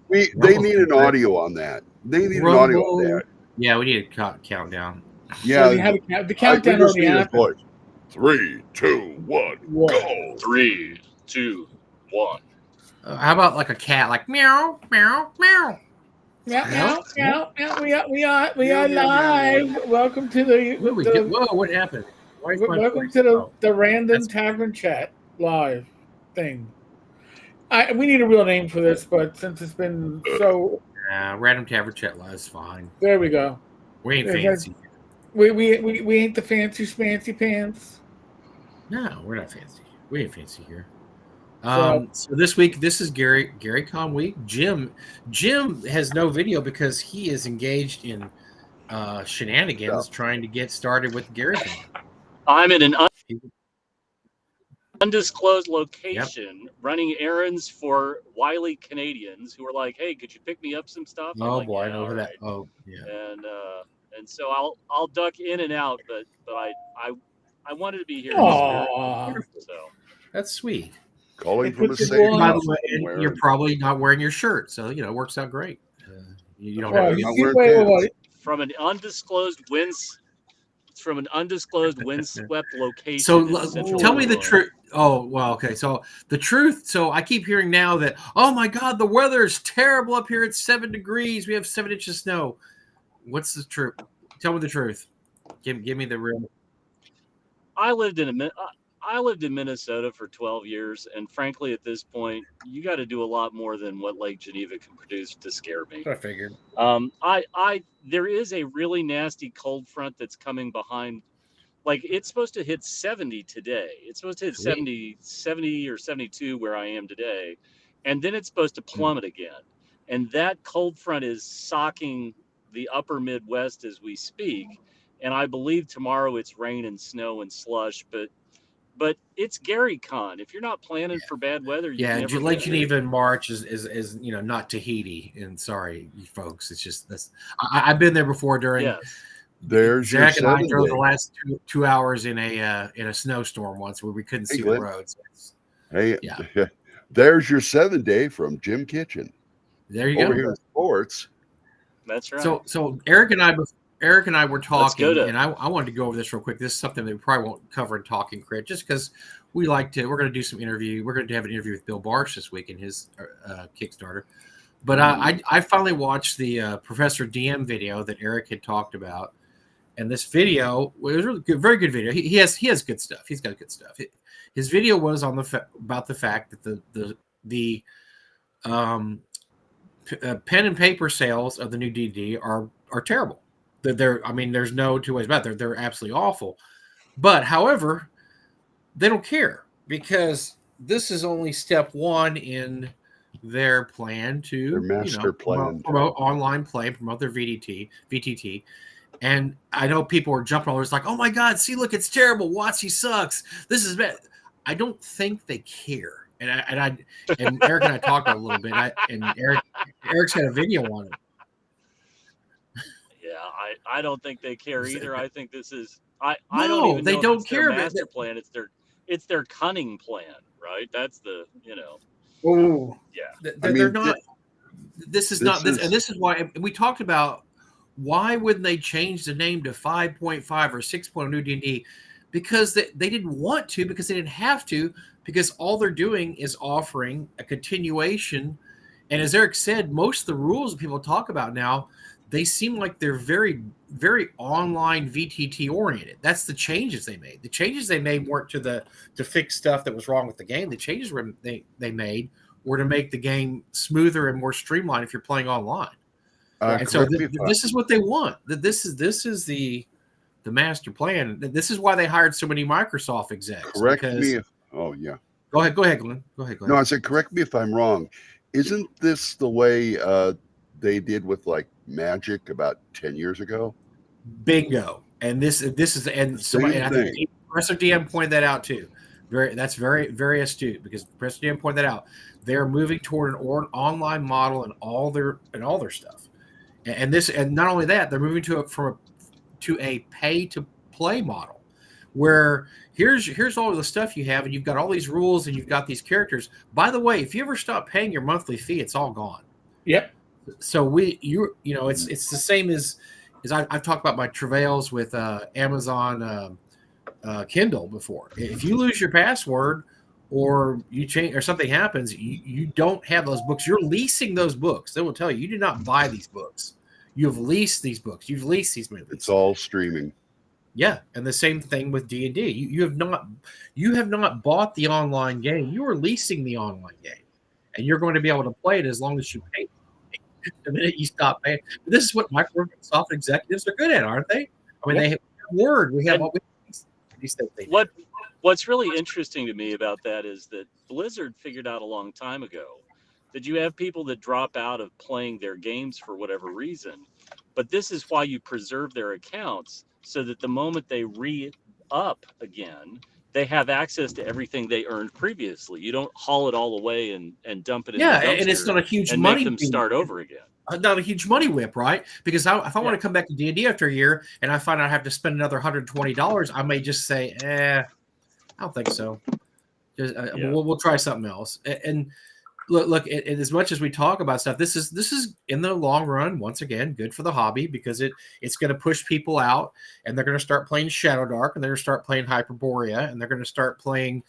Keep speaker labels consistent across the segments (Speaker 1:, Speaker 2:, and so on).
Speaker 1: They need an audio on that. They need an audio on that.
Speaker 2: Yeah, we need a countdown.
Speaker 1: Yeah,
Speaker 3: so the countdown already happened.
Speaker 1: 3, 2, 1, go!
Speaker 4: 3, 2, 1.
Speaker 2: How about like a cat, like meow, meow, meow?
Speaker 3: Meow, meow, meow. We are live. Welcome to
Speaker 2: Whoa, what happened?
Speaker 3: Welcome to the random tavern chat live thing. We need a real name for this, but since it's been so
Speaker 2: random tavern chat live is fine.
Speaker 3: There we go.
Speaker 2: We ain't fancy.
Speaker 3: We ain't the fancy schmancy pants.
Speaker 2: No, we're not fancy. We ain't fancy here. So this week, this is Gary Con week. Jim has no video because he is engaged in shenanigans trying to get started with Gary Con.
Speaker 4: I'm in an undisclosed location running errands for wily Canadians who are like, "Hey, could you pick me up some stuff?"
Speaker 2: Oh
Speaker 4: like,
Speaker 2: boy,
Speaker 4: yeah,
Speaker 2: I know that.
Speaker 4: Right.
Speaker 2: Oh yeah.
Speaker 4: And so I'll duck in and out, but I wanted to be here.
Speaker 2: So that's sweet.
Speaker 1: Calling from a safe
Speaker 2: By the way, you're probably not wearing your shirt, so it works out great. You don't have
Speaker 4: to from an undisclosed windswept location.
Speaker 2: So tell me the truth. Oh, well, okay. So the truth. So I keep hearing now that, oh my God, the weather is terrible up here. It's 7 degrees. We have 7 inches of snow. What's the truth? Tell me the truth. Give me the real.
Speaker 4: I lived in Minnesota for 12 years, and frankly, at this point, you got to do a lot more than what Lake Geneva can produce to scare me.
Speaker 2: I figured.
Speaker 4: There is a really nasty cold front that's coming behind. Like, it's supposed to hit 70 today. It's supposed to hit 70 or 72 where I am today, and then it's supposed to plummet again. And that cold front is socking the upper Midwest as we speak. And I believe tomorrow it's rain and snow and slush, but it's Gary Con. If you're not planning for bad weather,
Speaker 2: Lake Geneva in March is not Tahiti. And sorry, you folks, it's just this. I've been there before during.
Speaker 4: Yes.
Speaker 1: There's
Speaker 2: Zach and I drove the last 2 hours in a snowstorm once where we couldn't see the roads.
Speaker 1: There's your 7-day from Jim Kitchen.
Speaker 2: There you go.
Speaker 1: Here in sports.
Speaker 4: That's right.
Speaker 2: So Eric and I were talking, and I wanted to go over this real quick. This is something that we probably won't cover in Talking Crit, just because we're going to do some interview. We're going to have an interview with Bill Barsh this week in his Kickstarter. But I finally watched the Professor DM video that Eric had talked about, and this video was a really good, very good video. He has good stuff. He's got good stuff. His video was on about the fact that the pen and paper sales of the new D&D are terrible. There's no two ways about it. They're absolutely awful. But however, they don't care because this is only step one in their plan to promote online play, promote their VTT. And I know people are jumping all over. It's like, oh my God, see, look, it's terrible. WotC sucks. This is bad. I don't think they care. And Eric and I talked a little bit. And Eric's got a video on it.
Speaker 4: Yeah, I don't think they care either. I think this is I
Speaker 2: don't even know don't care.
Speaker 4: Their master plan. It's their cunning plan, right? That's the
Speaker 3: Oh
Speaker 2: yeah. They're not. This is not this, and this is why we talked about. Why wouldn't they change the name to 5.5 or 6.0 new D&D? Because they didn't want to, because they didn't have to, because all they're doing is offering a continuation. And as Eric said, most of the rules that people talk about now, they seem like they're very, very online VTT oriented. That's the changes they made. The changes they made weren't to fix stuff that was wrong with the game. The changes they made were to make the game smoother and more streamlined if you're playing online. And so this is what they want. This is the master plan. This is why they hired so many Microsoft execs.
Speaker 1: Correct me if. Oh yeah.
Speaker 2: Go ahead, Glenn. Go ahead.
Speaker 1: No, I said correct me if I'm wrong. Isn't this the way they did with like Magic about 10 years ago?
Speaker 2: Bingo. And this is and I think Professor DM pointed that out too. That's very, very astute because Professor DM pointed that out. They're moving toward an online model and all their stuff. And not only that, they're moving to a pay to play model, where here's all of the stuff you have, and you've got all these rules, and you've got these characters. By the way, if you ever stop paying your monthly fee, it's all gone.
Speaker 3: Yep.
Speaker 2: So it's the same as I've talked about my travails with Amazon Kindle before. If you lose your password or you change or something happens, you don't have those books. You're leasing those books. They will tell you you did not buy these books. You've leased these books. You've leased these movies.
Speaker 1: It's all streaming.
Speaker 2: Yeah, and the same thing with D&D. You have not bought the online game. You are leasing the online game, and you're going to be able to play it as long as you pay. The minute you stop paying, but this is what Microsoft executives are good at, aren't they? I mean, they have word. We have these things.
Speaker 4: What's really interesting to me about that is that Blizzard figured out a long time ago that you have people that drop out of playing their games for whatever reason, but this is why you preserve their accounts so that the moment they re-up again, they have access to everything they earned previously. You don't haul it all away and dump it in the dumpster
Speaker 2: and it's not a huge
Speaker 4: and
Speaker 2: money
Speaker 4: make them start over again.
Speaker 2: Not a huge money whip, right? Because if I want to come back to D&D after a year and I find out I have to spend another $120, I may just say, I don't think so. We'll try something else. And look, as much as we talk about stuff, this is in the long run, once again, good for the hobby because it's going to push people out and they're going to start playing Shadow Dark and they're going to start playing Hyperborea and they're going to start playing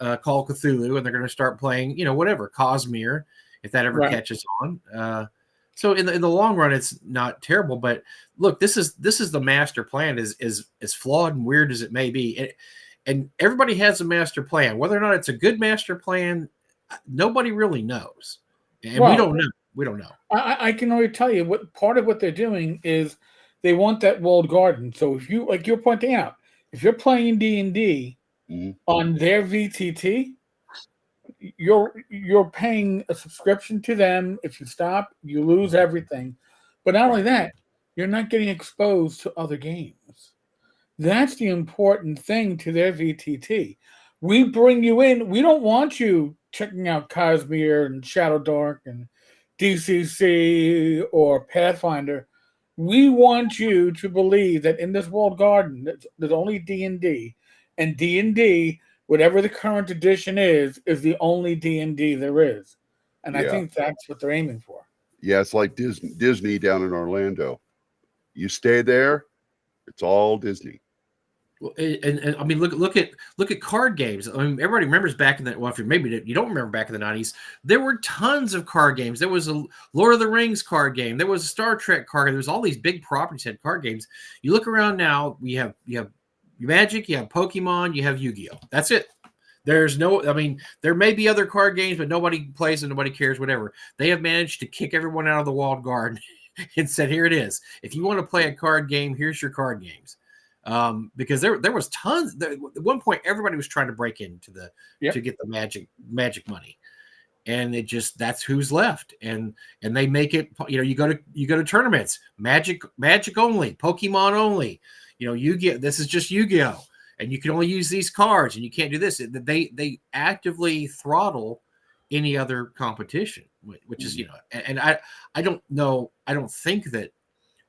Speaker 2: Call of Cthulhu and they're going to start playing, whatever, Cosmere, if that ever catches on. So in the long run, it's not terrible. But look, this is the master plan is flawed and weird as it may be. And everybody has a master plan. Whether or not it's a good master plan, nobody really knows. And we don't know. We don't know.
Speaker 3: I can only tell you what part of what they're doing is they want that walled garden. So if you, like you're pointing out, if you're playing D&D on their VTT, you're paying a subscription to them. If you stop, you lose everything. But not only that, you're not getting exposed to other games. That's the important thing to their VTT. We bring you in. We don't want you checking out Cosmere and Shadow Dark and DCC or Pathfinder. We want you to believe that in this walled garden, there's only D&D, and D&D, whatever the current edition is the only D&D there is. And I think that's what they're aiming for.
Speaker 1: Yeah, it's like Disney down in Orlando. You stay there, it's all Disney.
Speaker 2: Well, and I mean, look at card games. I mean, everybody remembers back in the if you don't remember back in the 90s, there were tons of card games. There was a Lord of the Rings card game. There was a Star Trek card game. There was all these big properties had card games. You look around now, you have Magic, you have Pokemon, you have Yu-Gi-Oh. That's it. There's no, I mean, there may be other card games, but nobody plays and nobody cares, whatever. They have managed to kick everyone out of the walled garden and said, here it is. If you want to play a card game, here's your card games. Because there was tons. At one point, everybody was trying to break into to get the magic money, and that's who's left. And they make it. You go to tournaments, magic only, Pokemon only. This is just Yu-Gi-Oh, and you can only use these cards, and you can't do this. They actively throttle any other competition, which is and I don't know. I don't think that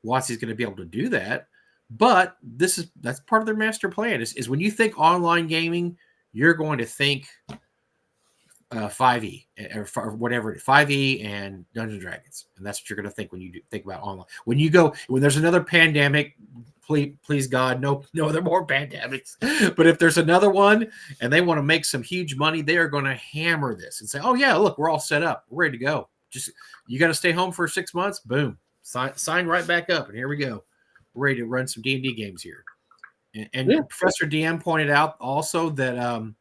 Speaker 2: WotC's going to be able to do that. But that's part of their master plan is when you think online gaming, you're going to think 5e or whatever, 5e and Dungeons & Dragons. And that's what you're going to think when you think about online. When there's another pandemic, please God, no other more pandemics. But if there's another one and they want to make some huge money, they are going to hammer this and say, oh yeah, look, we're all set up. We're ready to go. Just, you got to stay home for 6 months. Boom. Sign right back up. And here we go. Ready to run some D&D games here. And Professor DM pointed out also that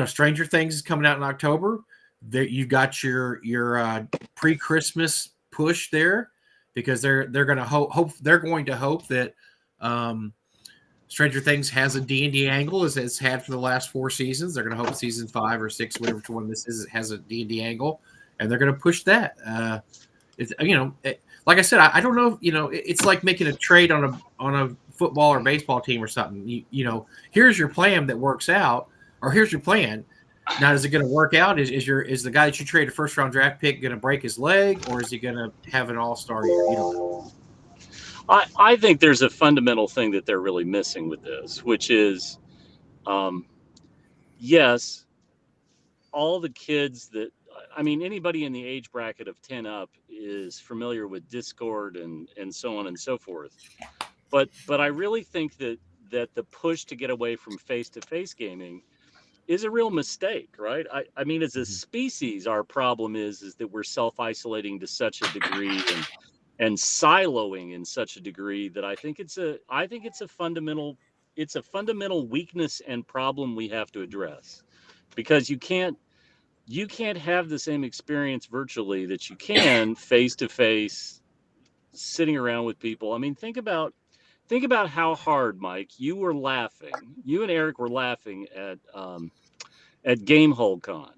Speaker 2: Stranger Things is coming out in October. That you got your pre-Christmas push there because they're going to hope that Stranger Things has a D&D angle as it's had for the last 4 seasons. They're going to hope season 5 or 6, whatever one this is, has a D&D angle, and they're going to push that. Like I said, I don't know. It's like making a trade on a football or baseball team or something. Here's your plan that works out, or here's your plan. Now, is it going to work out? Is the guy that you trade a first round draft pick going to break his leg, or is he going to have an all-star year? You don't know.
Speaker 4: I think there's a fundamental thing that they're really missing with this, which is, yes, all the kids that I mean, anybody in the age bracket of 10 up is familiar with Discord and so on and so forth. But I really think that the push to get away from face-to-face gaming is a real mistake, right? I mean, as a species, our problem is that we're self-isolating to such a degree and siloing in such a degree that I think it's a fundamental weakness and problem we have to address, because you can't have the same experience virtually that you can face to face, sitting around with people. I mean, think about how hard, Mike, you and Eric were laughing at Gamehole Con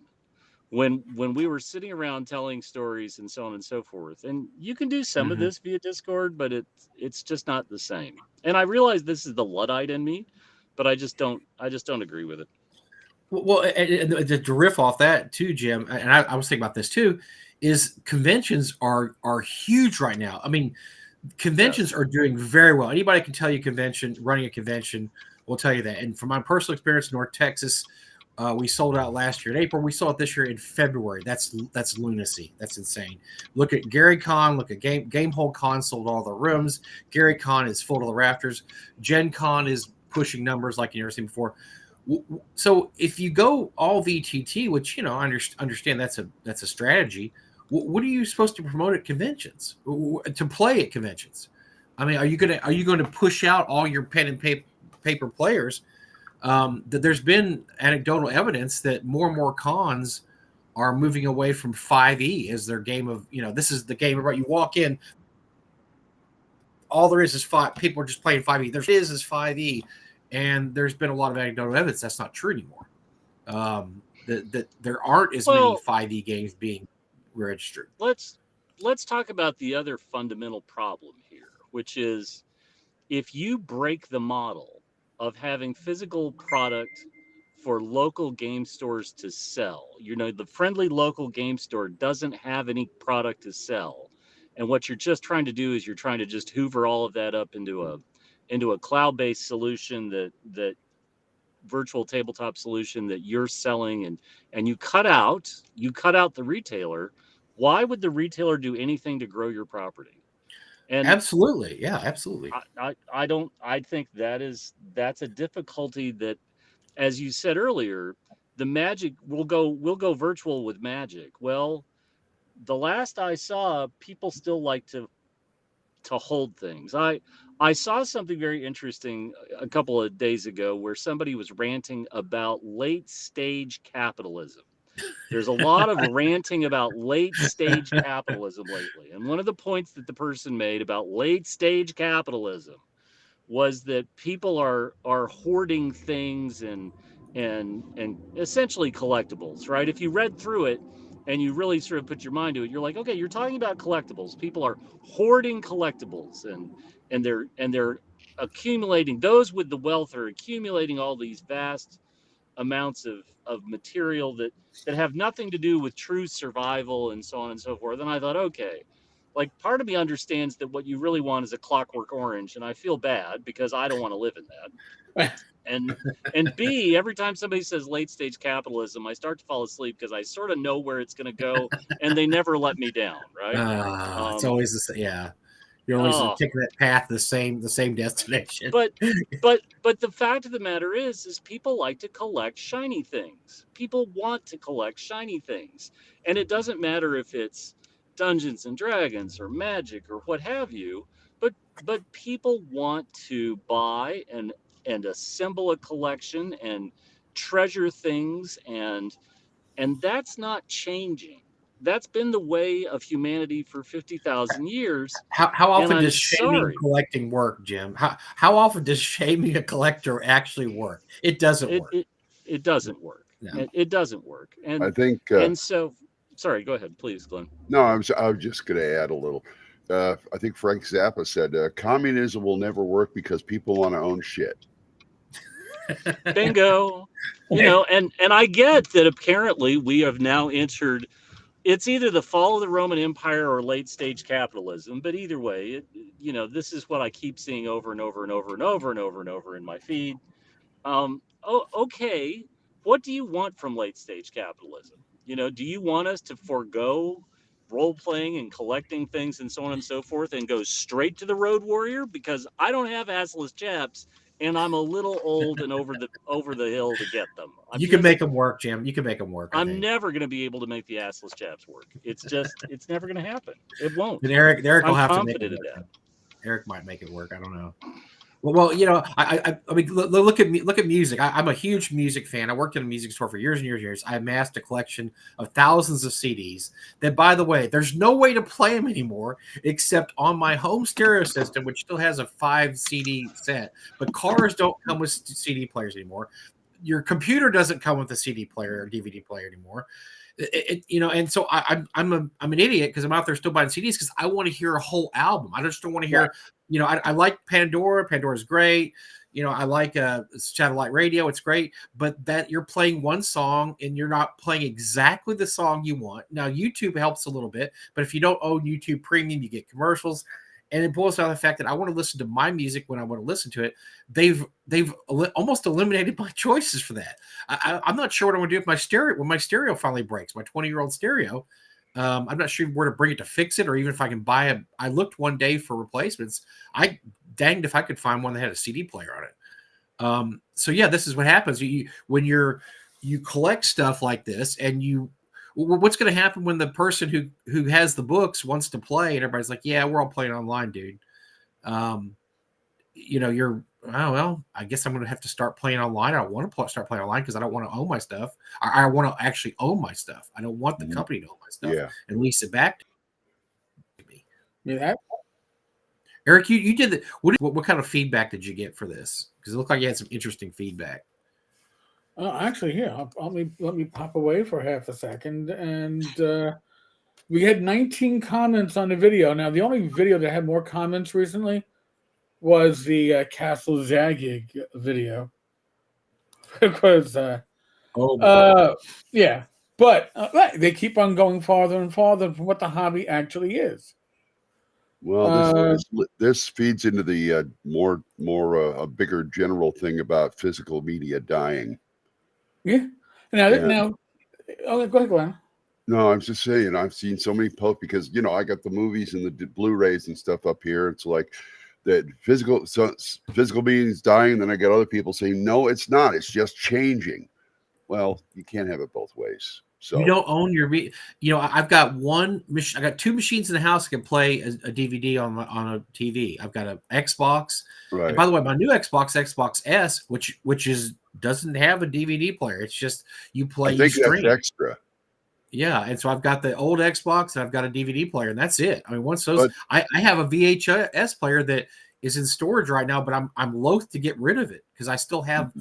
Speaker 4: when we were sitting around telling stories and so on and so forth. And you can do some of this via Discord, but it's just not the same. And I realize this is the Luddite in me, but I just don't agree with it.
Speaker 2: Well, and to riff off that too, Jim, and I was thinking about this too, is conventions are huge right now. I mean, conventions are doing very well. Anybody can tell you running a convention will tell you that. And from my personal experience in North Texas, we sold out last year in April. We saw it this year in February. That's lunacy. That's insane. Look at Gary Con. Look at Gamehole Con sold all the rooms. Gary Con is full to the rafters. Gen Con is pushing numbers like you've never seen before. So if you go all VTT, which I understand that's a strategy. What are you supposed to promote at conventions? To play at conventions? I mean, are you going to push out all your pen and paper players? That there's been anecdotal evidence that more and more cons are moving away from 5e as their game of, this is the game about you walk in, all there is 5. People are just playing 5e. There is 5e, and there's been a lot of anecdotal evidence that's not true anymore. That there aren't as many 5e games being registered.
Speaker 4: Let's talk about the other fundamental problem here, which is if you break the model of having physical product for local game stores to sell, the friendly local game store doesn't have any product to sell, and what you're just trying to do is you're trying to just hoover all of that up into a cloud-based solution, that virtual tabletop solution that you're selling, and you cut out the retailer. Why would the retailer do anything to grow your property? And
Speaker 2: absolutely, yeah, absolutely.
Speaker 4: I think that's a difficulty that, as you said earlier, the Magic we'll go virtual with Magic. Well, the last I saw, people still like to hold things. I saw something very interesting a couple of days ago where somebody was ranting about late stage capitalism. There's a lot of ranting about late stage capitalism lately. And one of the points that the person made about late stage capitalism was that people are hoarding things and essentially collectibles, right? If you read through it and you really sort of put your mind to it, you're like, okay, you're talking about collectibles. People are hoarding collectibles, and they're accumulating. Those with the wealth are accumulating all these vast amounts of material that have nothing to do with true survival and so on and so forth. And I thought, okay, like, part of me understands that what you really want is a Clockwork Orange, and I feel bad because I don't want to live in that. And B, every time somebody says late stage capitalism, I start to fall asleep because I sort of know where it's going to go, and they never let me down, right?
Speaker 2: It's always the same. Yeah, you're always taking that path, the same destination.
Speaker 4: But the fact of the matter is people like to collect shiny things. People want to collect shiny things, and it doesn't matter if it's Dungeons and Dragons or Magic or what have you. But people want to buy and assemble a collection and treasure things, and that's not changing. That's been the way of humanity for 50,000 years.
Speaker 2: How often does shaming collecting work, Jim? How often does shaming a collector actually work? It doesn't work.
Speaker 4: It doesn't work. No. It doesn't work. And
Speaker 1: I think.
Speaker 4: And so, sorry. Go ahead, please, Glenn.
Speaker 1: No, I was just going to add a little. I think Frank Zappa said communism will never work because people want to own shit.
Speaker 4: Bingo. And I get that apparently we have now entered. It's either the fall of the Roman Empire or late stage capitalism, but either way, this is what I keep seeing over and over and over and over and over and over in my feed. Okay, what do you want from late stage capitalism? You know, do you want us to forego role playing and collecting things and so on and so forth and go straight to the Road Warrior? Because I don't have assless chaps and I'm a little old and over the hill to get them.
Speaker 2: You can make them work, Jim. You can make them work.
Speaker 4: I'm never going to be able to make the assless chaps work. It's never going to happen. It won't.
Speaker 2: And Eric will have to make
Speaker 4: it work.
Speaker 2: Eric might make it work. I don't know. Well, you know, I mean, look at me. Look at music. I'm a huge music fan. I worked in a music store for years and years and years. I amassed a collection of thousands of CDs. That, by the way, there's no way to play them anymore except on my home stereo system, which still has a 5 CD set. But cars don't come with CD players anymore. Your computer doesn't come with a CD player or DVD player anymore. You know, and so I'm an idiot because I'm out there still buying CDs because I want to hear a whole album. I just don't want to hear. You know, I like Pandora. Pandora's great. You know, I like satellite radio. It's great, but that you're playing one song and you're not playing exactly the song you want. Now, YouTube helps a little bit, but if you don't own YouTube Premium, you get commercials. And it boils down to the fact that I want to listen to my music when I want to listen to it. They've almost eliminated my choices for that. I'm not sure what I'm going to do with my stereo when my stereo finally breaks. My 20-year-old stereo. I'm not sure where to bring it to fix it, or even if I can buy a. I looked one day for replacements. I danged if I could find one that had a CD player on it. So yeah, this is what happens when you collect stuff like this, and what's going to happen when the person who has the books wants to play and everybody's like, yeah, we're all playing online, dude. You know, well, I guess I'm going to have to start playing online. I don't want to start playing online because I don't want to own my stuff. I want to actually own my stuff. I don't want the company to own my stuff and lease it back to me.
Speaker 3: Yeah.
Speaker 2: Eric, you did that. What kind of feedback did you get for this? Because it looked like you had some interesting feedback.
Speaker 3: Actually, here, let me pop away for half a second. And we had 19 comments on the video. Now, the only video that had more comments recently was the Castle Zaggig video. Because, yeah. But they keep on going farther and farther from what the hobby actually is.
Speaker 1: Well, this feeds into the more a bigger general thing about physical media dying.
Speaker 3: Yeah. Now, go ahead, Glenn.
Speaker 1: No, I'm just saying, I've seen so many posts because, you know, I got the movies and the Blu-rays and stuff up here. It's like that physical media is dying. And then I got other people saying, no, it's not. It's just changing. Well, you can't have it both ways. So
Speaker 2: you don't own your, you know, I've got I got 2 machines in the house that can play a DVD on a TV. I've got an Xbox. Right. And by the way, my new Xbox S, which doesn't have a DVD player. It's just you play.
Speaker 1: I think that's extra.
Speaker 2: Yeah, and so I've got the old Xbox and I've got a DVD player, and that's it. I mean, once those, I have a VHS player that is in storage right now, but I'm loath to get rid of it because I still have.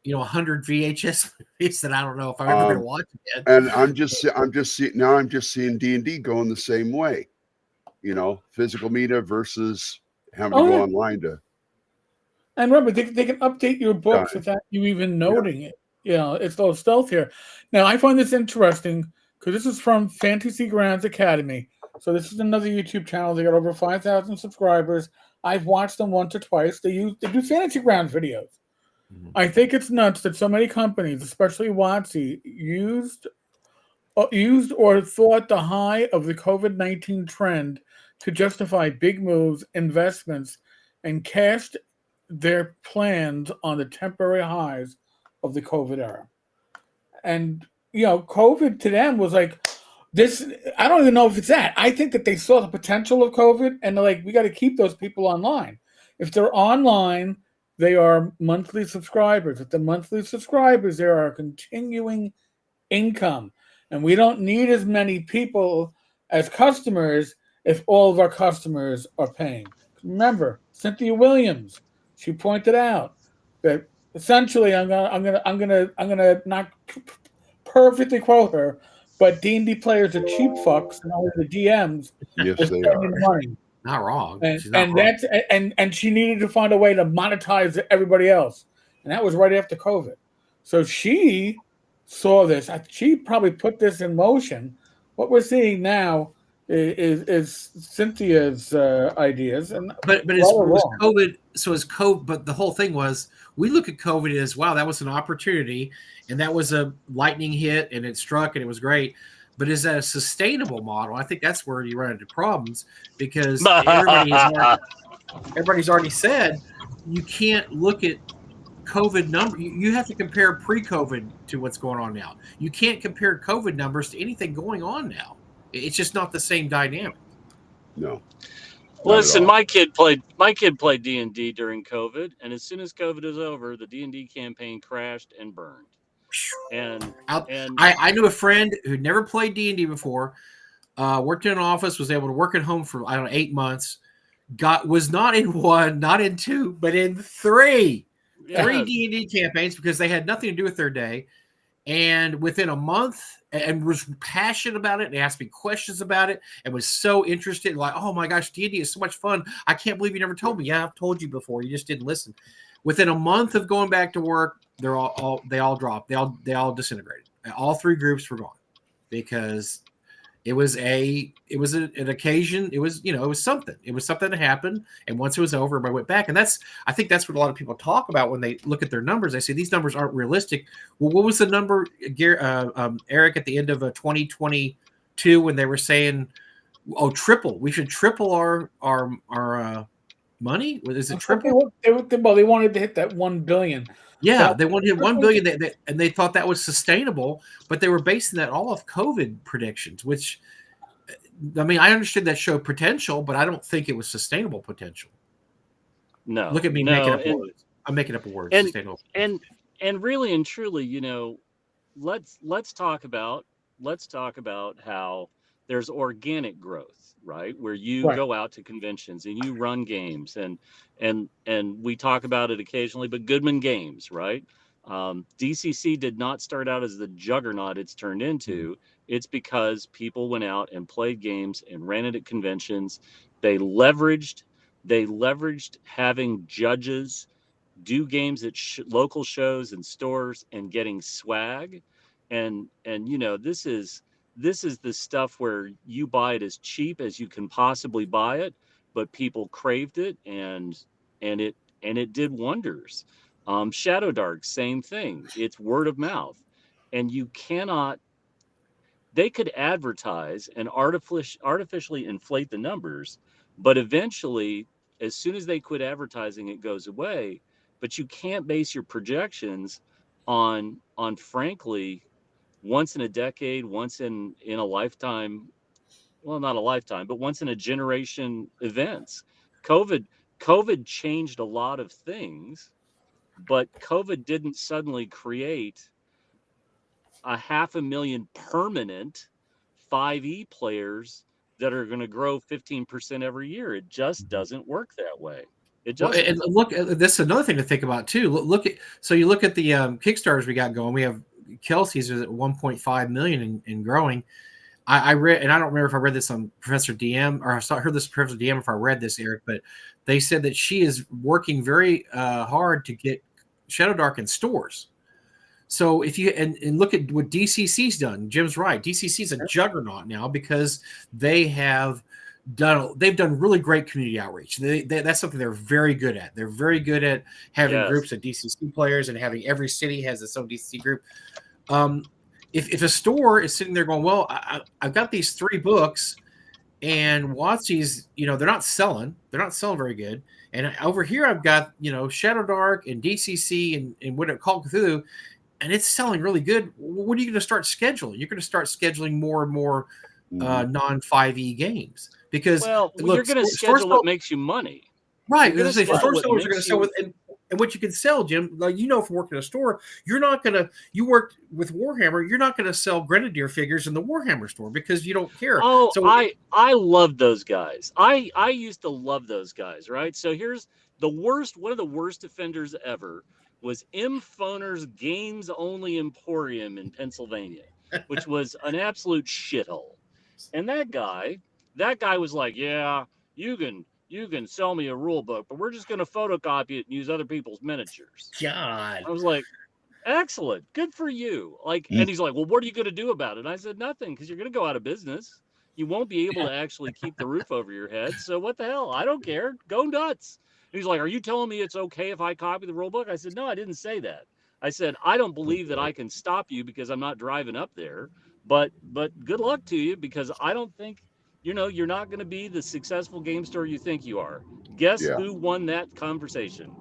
Speaker 2: You know, 100 VHS movies that I don't know if I'm ever going to watch it.
Speaker 1: And I'm just seeing D&D going the same way. You know, physical media versus having to go online to.
Speaker 3: And remember, they can update your books without you even noting it. You know, it's all stealth here. Now, I find this interesting because this is from Fantasy Grounds Academy. So this is another YouTube channel. They got over 5,000 subscribers. I've watched them once or twice. They do Fantasy Grounds videos. I think it's nuts that so many companies, especially WotC, used or thought the high of the COVID-19 trend to justify big moves, investments, and cashed their plans on the temporary highs of the COVID era. And, you know, COVID to them was like this. I don't even know if it's that. I think that they saw the potential of COVID and they're like, we got to keep those people online. If they're online, they are monthly subscribers. If the monthly subscribers, there are continuing income. And we don't need as many people as customers if all of our customers are paying. Remember, Cynthia Williams, she pointed out that essentially I'm gonna not perfectly quote her, but D&D players are cheap fucks and all the DMs
Speaker 1: yes, they are.
Speaker 3: money.
Speaker 2: Not wrong.
Speaker 3: And she needed to find a way to monetize everybody else. And that was right after COVID. So she saw this. She probably put this in motion. What we're seeing now is Cynthia's ideas, and
Speaker 2: but
Speaker 3: right
Speaker 2: it's,
Speaker 3: or
Speaker 2: it was
Speaker 3: wrong.
Speaker 2: COVID. So it's COVID. But the whole thing was, we look at COVID as, wow, that was an opportunity, and that was a lightning hit, and it struck, and it was great. But is that a sustainable model? I think that's where you run into problems, because everybody's already said you can't look at COVID number. You have to compare pre-COVID to what's going on now. You can't compare COVID numbers to anything going on now. It's just not the same dynamic.
Speaker 1: No.
Speaker 4: Listen, my kid played D&D during COVID, and as soon as COVID was over, the D&D campaign crashed and burned. And
Speaker 2: I knew a friend who never played D&D before, worked in an office, was able to work at home for, I don't know, 8 months, was not in 1, not in 2, but in 3.
Speaker 4: Yes.
Speaker 2: 3 D&D campaigns, because they had nothing to do with their day. And within a month, and was passionate about it, and asked me questions about it, and was so interested, like, oh my gosh, D&D is so much fun. I can't believe you never told me. Yeah, I've told you before. You just didn't listen. Within a month of going back to work, they all dropped. They all disintegrated. All 3 groups were gone, because it was an occasion. It was, it was something. It was something that happened, and once it was over, everybody went back. And I think that's what a lot of people talk about when they look at their numbers. They say these numbers aren't realistic. Well, what was the number, Eric, at the end of 2022 when they were saying, "Oh, triple. We should triple our money"? Is it triple?
Speaker 3: They wanted to hit that 1 billion.
Speaker 2: Yeah, they wanted to hit 1 billion, and they thought that was sustainable, but they were basing that all off COVID predictions, which, I mean, I understood that showed potential, but I don't think it was sustainable potential.
Speaker 4: No.
Speaker 2: Look at me making up words. I'm making up words. Sustainable.
Speaker 4: And really and truly, let's talk about how there's organic growth, right? Where you go out to conventions and you run games, and we talk about it occasionally, but Goodman Games, right? DCC did not start out as the juggernaut it's turned into. It's because people went out and played games and ran it at conventions. They leveraged having judges do games at local shows and stores and getting swag, and this is the stuff where you buy it as cheap as you can possibly buy it, but people craved it, and it did wonders. Shadow Dark, same thing. It's word of mouth, and they could advertise and artificially inflate the numbers, but eventually, as soon as they quit advertising, it goes away. But you can't base your projections on frankly, once in a decade, once in a lifetime, well, not a lifetime, but once in a generation events. COVID changed a lot of things, but COVID didn't suddenly create 500,000 permanent 5e players that are going to grow 15% every year. It just doesn't work that way. It just
Speaker 2: and look, this is another thing to think about too. You look at the Kickstarters we got going. We have Kelsey's is at 1.5 million and growing. I read, and I don't remember if I read this on Professor DM or I heard this Professor DM if I read this, Eric, but they said that she is working very hard to get Shadow Dark in stores. So if you and look at what DCC's done, Jim's right. DCC's a juggernaut now because they've done really great community outreach. That's something they're very good at. They're very good at having groups of DCC players and having every city has its own DCC group. If a store is sitting there going, well, I've got these 3 books and WotC's, they're not selling very good. And over here I've got, Shadow Dark and DCC and what it called Cthulhu, and it's selling really good. What are you going to start scheduling? You're going to start scheduling more and more non-5e games because
Speaker 4: you're going to schedule what makes you money,
Speaker 2: right? Because the store sellers are going to sell with, and what you can sell, Jim, like from working in a store, you worked with Warhammer, you're not going to sell Grenadier figures in the Warhammer store because you don't care.
Speaker 4: Oh, so I love those guys. I used to love those guys, right? So here's one of the worst offenders ever was M. Foner's Games Only Emporium in Pennsylvania, which was an absolute shithole. And that guy was like, yeah, you can sell me a rule book, but we're just going to photocopy it and use other people's miniatures.
Speaker 2: God.
Speaker 4: I was like, excellent. Good for you. And he's like, well, what are you going to do about it? And I said, nothing, because you're going to go out of business. you won't be able to actually keep the roof over your head. So what the hell? I don't care. Go nuts. And he's like, are you telling me it's okay if I copy the rule book? I said, no, I didn't say that. I said, I don't believe that I can stop you because I'm not driving up there. But good luck to you, because I don't think, you're not going to be the successful game store you think you are. Guess
Speaker 1: Yeah.
Speaker 4: who won that conversation?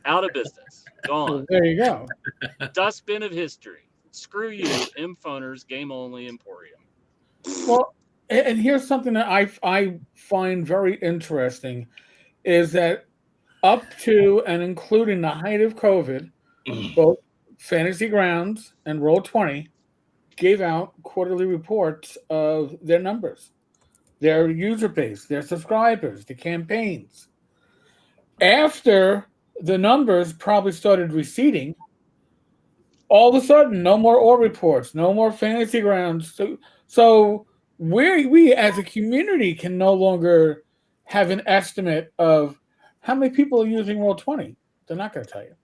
Speaker 4: Out of business.
Speaker 3: Well,
Speaker 4: Gone.
Speaker 3: there you go.
Speaker 4: Dustbin of history. Screw you, M-Phoners, Game Only Emporium.
Speaker 3: Well, and here's something that I find very interesting is that up to and including the height of COVID, both Fantasy Grounds and Roll20 gave out quarterly reports of their numbers, their user base, their subscribers, the campaigns. After the numbers probably started receding, all of a sudden, no more OR reports, no more Fantasy Grounds. So we as a community can no longer have an estimate of how many people are using Roll20. They're not going to tell you.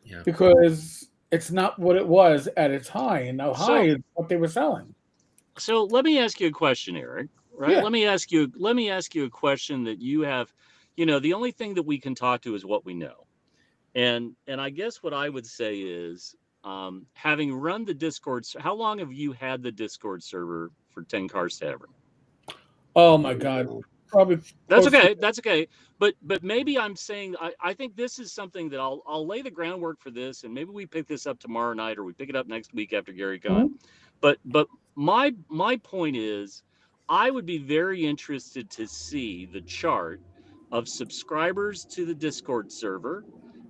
Speaker 2: Yeah.
Speaker 3: Because it's not what it was at its high, and now high is what they were selling.
Speaker 4: So let me ask you a question, Eric. Right?
Speaker 3: Yeah.
Speaker 4: Let me ask you a question that you have. The only thing that we can talk to is what we know, and I guess what I would say is, having run the Discord. How long have you had the Discord server for 10 Cars Tavern?
Speaker 3: Oh my God. Probably.
Speaker 4: That's okay. That's okay. But maybe I'm saying I think this is something that I'll lay the groundwork for this, and maybe we pick this up tomorrow night, or we pick it up next week after Gary Gunn.
Speaker 3: Mm-hmm.
Speaker 4: But my point is, I would be very interested to see the chart of subscribers to the Discord server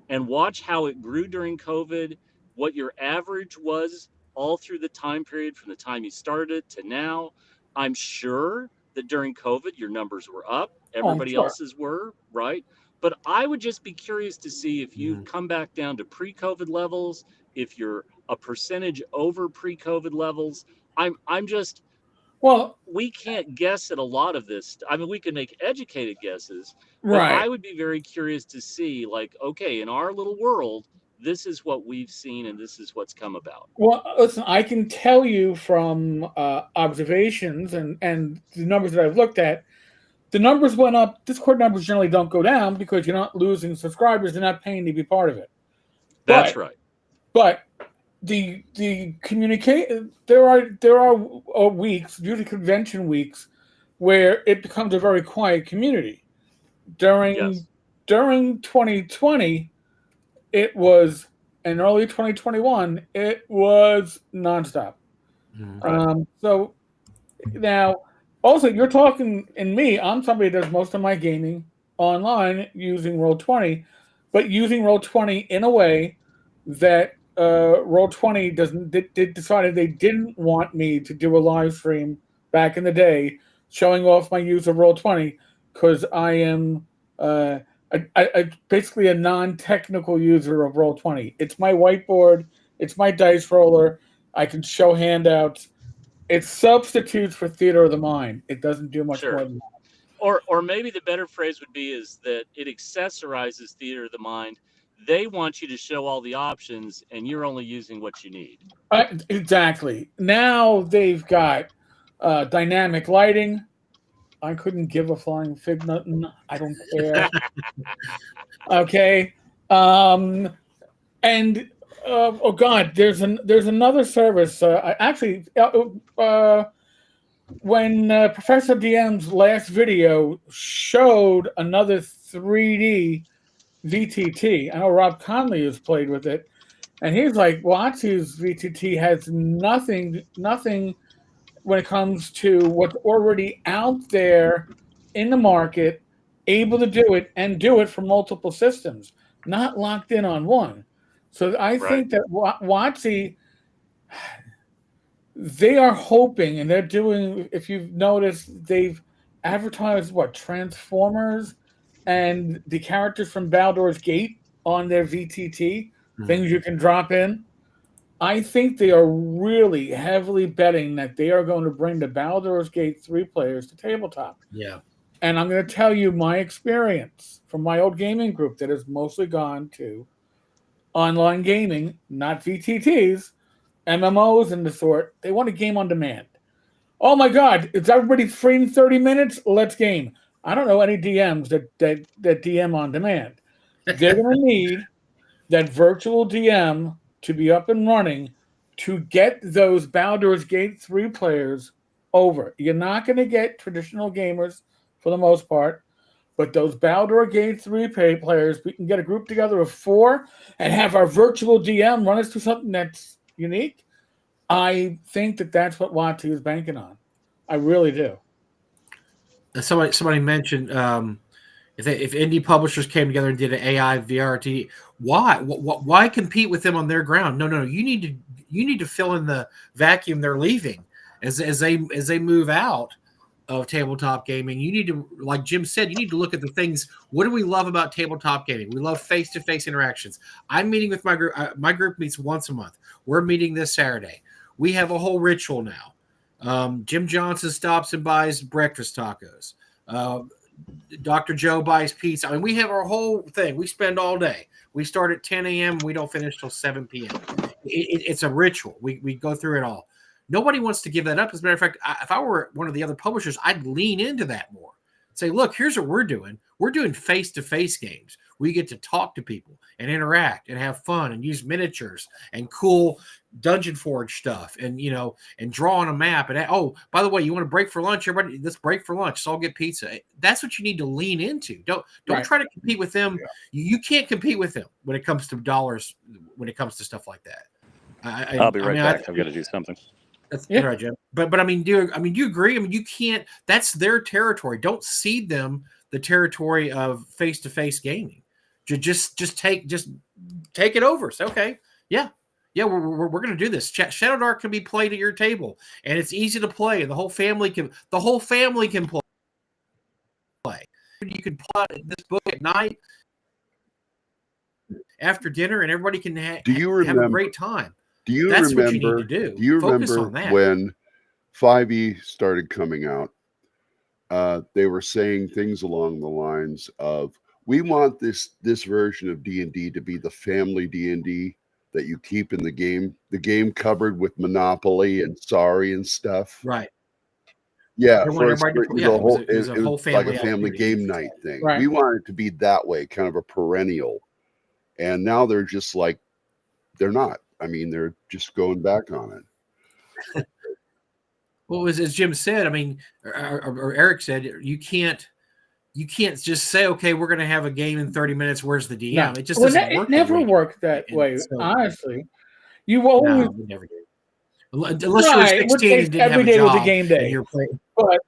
Speaker 4: and watch how it grew during COVID, what your average was all through the time period from the time you started to now. I'm sure that during COVID, your numbers were up. Everybody else's were, right? But I would just be curious to see if you've come back down to pre-COVID levels, if you're a percentage over pre-COVID levels. I'm just, we can't guess at a lot of this. I mean, we can make educated guesses, but
Speaker 3: right.
Speaker 4: I would be very curious to see, like, okay, in our little world, this is what we've seen and this is what's come about.
Speaker 3: Well, listen, I can tell you from observations and the numbers that I've looked at, the numbers went up. Discord numbers generally don't go down because you're not losing subscribers. They're not paying to be part of it.
Speaker 4: That's right.
Speaker 3: But the communication, there are weeks, usually convention weeks, where it becomes a very quiet community. During 2020, it was, in early 2021, it was nonstop. So now, also, you're talking in me. I'm somebody that does most of my gaming online using Roll20, but using Roll20 in a way that Roll20 decided they didn't want me to do a live stream back in the day, showing off my use of Roll20, because I am basically a non-technical user of Roll20. It's my whiteboard. It's my dice roller. I can show handouts. It substitutes for theater of the mind. It doesn't do much more than that.
Speaker 4: Or maybe the better phrase would be is that it accessorizes theater of the mind. They want you to show all the options, and you're only using what you need.
Speaker 3: Exactly. Now they've got dynamic lighting. I couldn't give a flying fig nothing. I don't care. Okay. And oh God, there's another service. When Professor DM's last video showed another 3D VTT. I know Rob Conley has played with it, and he's like, WotC's VTT has nothing when it comes to what's already out there in the market, able to do it and do it for multiple systems, not locked in on one. So I think that WotC, they are hoping, and they're doing, if you've noticed, they've advertised Transformers and the characters from Baldur's Gate on their VTT, things you can drop in. I think they are really heavily betting that they are going to bring the Baldur's Gate 3 players to tabletop.
Speaker 2: Yeah.
Speaker 3: And I'm going to tell you my experience from my old gaming group that has mostly gone to online gaming, not VTTs, MMOs and the sort. They want a game on demand. Oh my God, is everybody free in 30 minutes? Let's game. I don't know any DMs that DM on demand. They're going to need that virtual DM to be up and running to get those Baldur's Gate 3 players over. You're not going to get traditional gamers for the most part, but those Baldur's Gate 3 players, we can get a group together of 4 and have our virtual DM run us through something that's unique. I think that's what WotC is banking on. I really do.
Speaker 2: Somebody mentioned if indie publishers came together and did an AI VRT, why compete with them on their ground? No. You need to fill in the vacuum they're leaving as they move out of tabletop gaming. You need to, like Jim said, you need to look at the things. What do we love about tabletop gaming? We love face-to-face interactions. I'm meeting with my group. My group meets once a month. We're meeting this Saturday. We have a whole ritual now. Jim Johnson stops and buys breakfast tacos. Dr. Joe buys pizza. I mean, we have our whole thing. We spend all day. We start at 10 a.m. We don't finish till 7 p.m. It's a ritual. We go through it all. Nobody wants to give that up. As a matter of fact, if I were one of the other publishers, I'd lean into that more. Say, look, here's what we're doing. We're doing face-to-face games. We get to talk to people and interact and have fun and use miniatures and cool Dungeon Forge stuff and draw on a map. And oh, by the way, you want to break for lunch? Everybody, let's break for lunch. So I'll get pizza. That's what you need to lean into. Don't try to compete with them. Yeah. You can't compete with them when it comes to dollars. When it comes to stuff like that.
Speaker 5: I'll be right back. I've got to do something.
Speaker 2: That's right, Jim. But I mean, do you agree? I mean, you can't. That's their territory. Don't cede them the territory of face-to-face gaming. Just take it over. Say, okay, yeah, we're going to do this. Shadow Dark can be played at your table, and it's easy to play, and the whole family can play. You can play this book at night after dinner, and everybody can have a great time. That's what you need to do.
Speaker 1: Do you remember when 5e started coming out? They were saying things along the lines of, we want this version of D&D to be the family D&D that you keep in the game cupboard with Monopoly and Sorry and stuff.
Speaker 2: Right.
Speaker 1: Yeah, it was like a family game night thing. Right. We want it to be that way, kind of a perennial. And now they're just like, they're not. I mean, they're just going back on it.
Speaker 2: Well, as Jim said, I mean, or Eric said, you can't just say, okay, we're going to have a game in 30 minutes. Where's the DM? No. It just doesn't work.
Speaker 3: It never worked that way. Honestly, you always
Speaker 2: we never did. Unless you're 16 and didn't
Speaker 3: every
Speaker 2: have a
Speaker 3: day
Speaker 2: job,
Speaker 3: was a game day.
Speaker 2: You're playing,
Speaker 3: but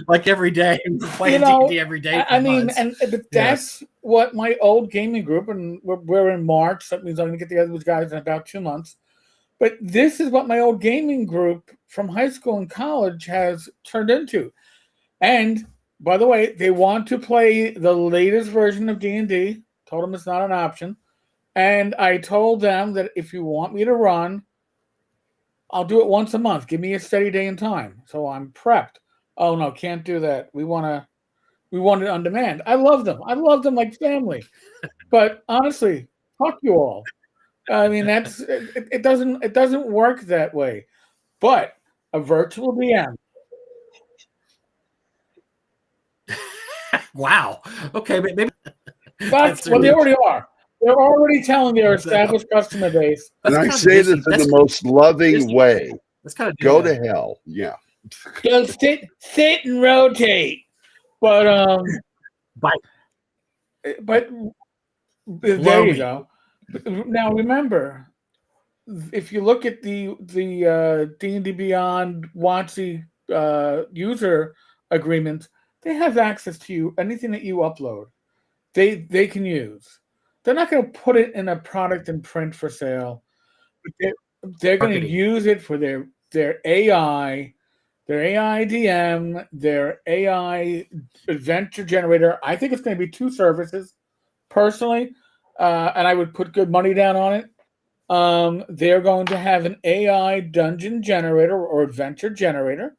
Speaker 2: like every day, playing D&D every day.
Speaker 3: I mean, and that's what my old gaming group, and we're in March. That means I'm going to get together with guys in about 2 months. But this is what my old gaming group from high school and college has turned into. And by the way, they want to play the latest version of D&D. Told them it's not an option. And I told them that if you want me to run, I'll do it once a month. Give me a steady day and time. So I'm prepped. Oh no, can't do that. We want it on demand. I love them. I love them like family. But honestly, fuck you all. I mean, it doesn't work that way. But a virtual DM.
Speaker 2: Wow. Okay, but maybe.
Speaker 3: But they already are. They're already telling their established customer base.
Speaker 1: And I say this in the most loving way.
Speaker 2: That's kind of
Speaker 1: go to hell. Yeah.
Speaker 3: Go sit and rotate. But but there you go. Now remember, if you look at the D&D Beyond WotC user agreement, they have access to you. Anything that you upload, they can use. They're not going to put it in a product and print for sale. They're going to use it for their AI, their AI DM, their AI adventure generator. I think it's going to be 2 services, personally, and I would put good money down on it. They're going to have an AI dungeon generator or adventure generator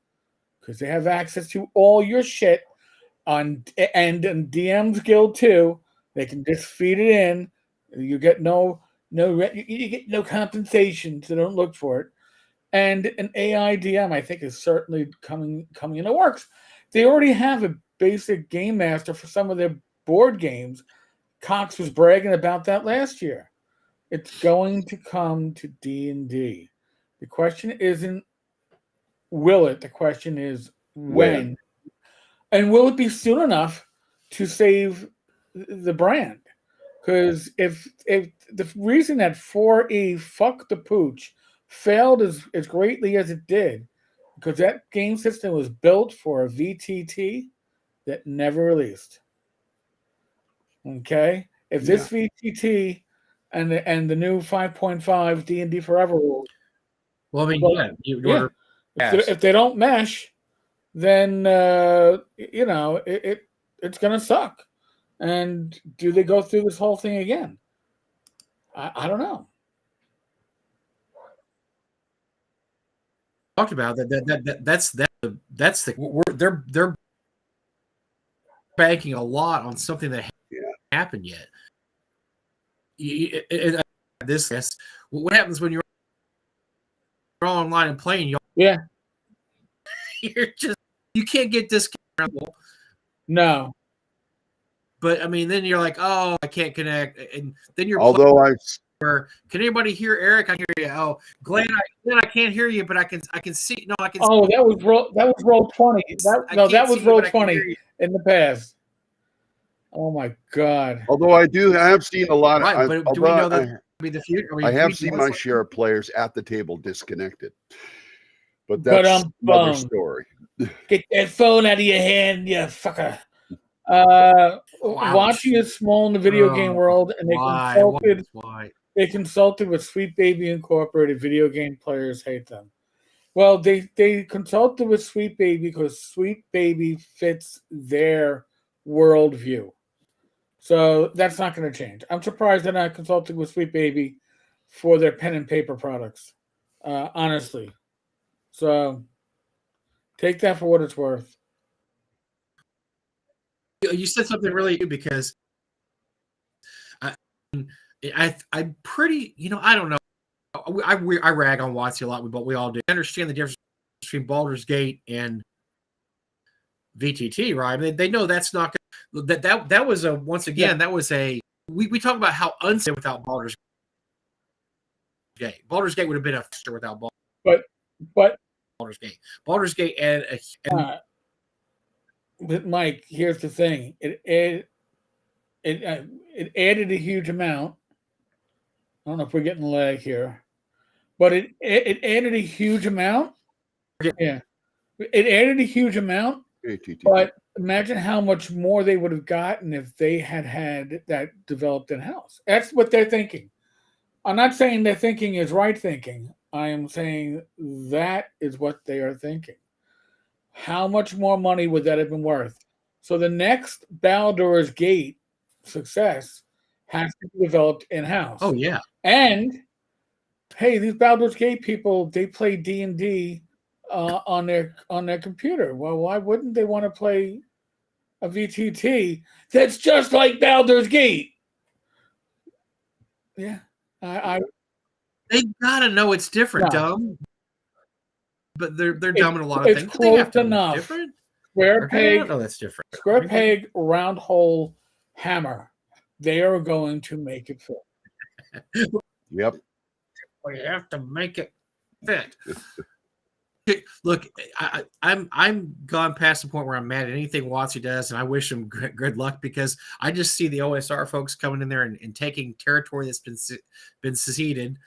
Speaker 3: because they have access to all your shit and DM's Guild too. They can just feed it in. You get no compensation, so don't look for it. And an AI DM, I think, is certainly coming in the works. They already have a basic game master for some of their board games. Cox was bragging about that last year. It's going to come to D&D. The question isn't will it. The question is when. And will it be soon enough to save the brand? Because if the reason that 4E Fuck the Pooch failed as greatly as it did, because that game system was built for a VTT that never released. Okay? If this VTT and the new 5.5 D&D Forever rules,
Speaker 2: well, I mean,
Speaker 3: if they don't mesh, then it's going to suck. And do they go through this whole thing again? I don't know.
Speaker 2: Talked about that's they're banking a lot on something that hasn't happened yet. What happens when you're online and playing?
Speaker 3: You're
Speaker 2: you can't get discounted.
Speaker 3: No.
Speaker 2: But I mean, then you're like, oh, I can't connect, and then you're. Can anybody hear Eric? I hear you. Oh, Glenn, I can't hear you, but I can see. No, I can.
Speaker 3: Oh, that was roll 20. That was roll 20 in the past. Oh my God!
Speaker 1: Although I have seen a lot.
Speaker 2: Right, but do we know that be the future?
Speaker 1: I have seen my share of players at the table disconnected, but that's another story.
Speaker 3: Get that phone out of your hand, you fucker. Watching is small in the video game world, and they consulted with Sweet Baby Incorporated. Video game players hate them. Well, they consulted with Sweet Baby because Sweet Baby fits their worldview. So that's not going to change. I'm surprised they're not consulting with Sweet Baby for their pen and paper products, honestly. So take that for what it's worth.
Speaker 2: You said something really good because I'm pretty, I don't know. I rag on WotC a lot, but we all do. I understand the difference between Baldur's Gate and VTT, right? I mean, they know that's not going to, that was a, once again, that was a, we talk about how unsafe without Baldur's Gate. Baldur's Gate would have been a faster without Baldur's Gate. Baldur's Gate and
Speaker 3: but Mike, here's the thing. It added a huge amount. I don't know if we're getting lag here, but it added a huge amount. Yeah, it added a huge amount. But imagine how much more they would have gotten if they had that developed in house. That's what they're thinking. I'm not saying their thinking is right thinking. I am saying that is what they are thinking. How much more money would that have been worth? So the next Baldur's Gate success has to be developed in-house.
Speaker 2: Oh, yeah.
Speaker 3: And, hey, these Baldur's Gate people, they play D&D on their computer. Well, why wouldn't they want to play a VTT that's just like Baldur's Gate? Yeah.
Speaker 2: They got to know it's different, dumb. But they're dumb in a lot of things.
Speaker 3: It's close enough.
Speaker 2: Different?
Speaker 3: Square peg.
Speaker 2: No, that's different.
Speaker 3: Square peg, round hole, hammer. They are going to make it fit.
Speaker 1: Yep.
Speaker 2: Well, you have to make it fit. Look, I'm gone past the point where I'm mad at anything WotC does, and I wish him good luck because I just see the OSR folks coming in there and taking territory that's been seceded.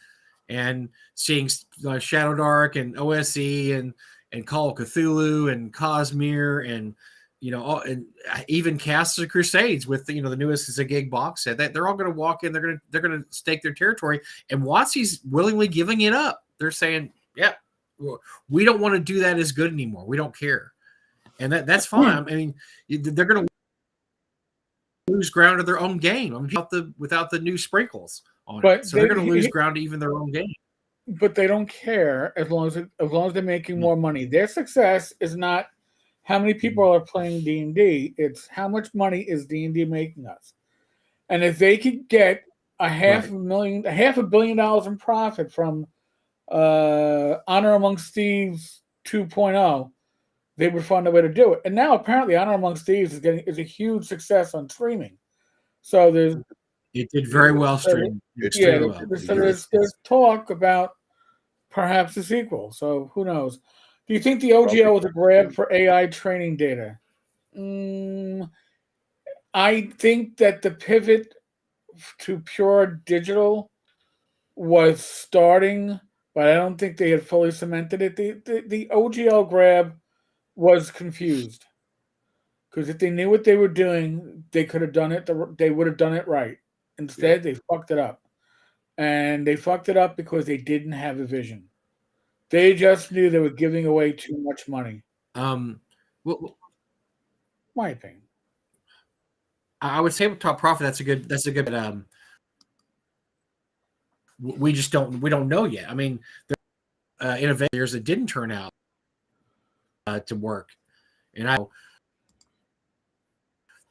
Speaker 2: And seeing Shadow Dark and OSE and Call of Cthulhu and Cosmere and and even Cast of Crusades with the newest is a gig box set. They're all going to walk in. They're going to stake their territory, and WotC's willingly giving it up. They're saying, "Yeah, we don't want to do that as good anymore. We don't care," and that's fine. I mean, they're going to lose ground of their own game. I mean, without the new sprinkles.
Speaker 3: But
Speaker 2: so they're going to lose ground to even their own game.
Speaker 3: But they don't care as long as they're making more money. Their success is not how many people are playing D&D. It's how much money is D&D making us. And if they could get $500 million in profit from Honor Amongst Thieves 2.0, they would find a way to do it. And now apparently Honor Amongst Thieves is a huge success on streaming. So
Speaker 2: it did very well streaming.
Speaker 3: There's talk about perhaps a sequel. So who knows? Do you think the OGL was a grab for AI training data? I think that the pivot to pure digital was starting, but I don't think they had fully cemented it. The OGL grab was confused because if they knew what they were doing, they could have done it. They would have done it right. Instead, they fucked it up, and they fucked it up because they didn't have a vision. They just knew they were giving away too much money. My opinion.
Speaker 2: I would say with Top Profit, that's a good. We don't know yet. I mean, there are innovators that didn't turn out to work, and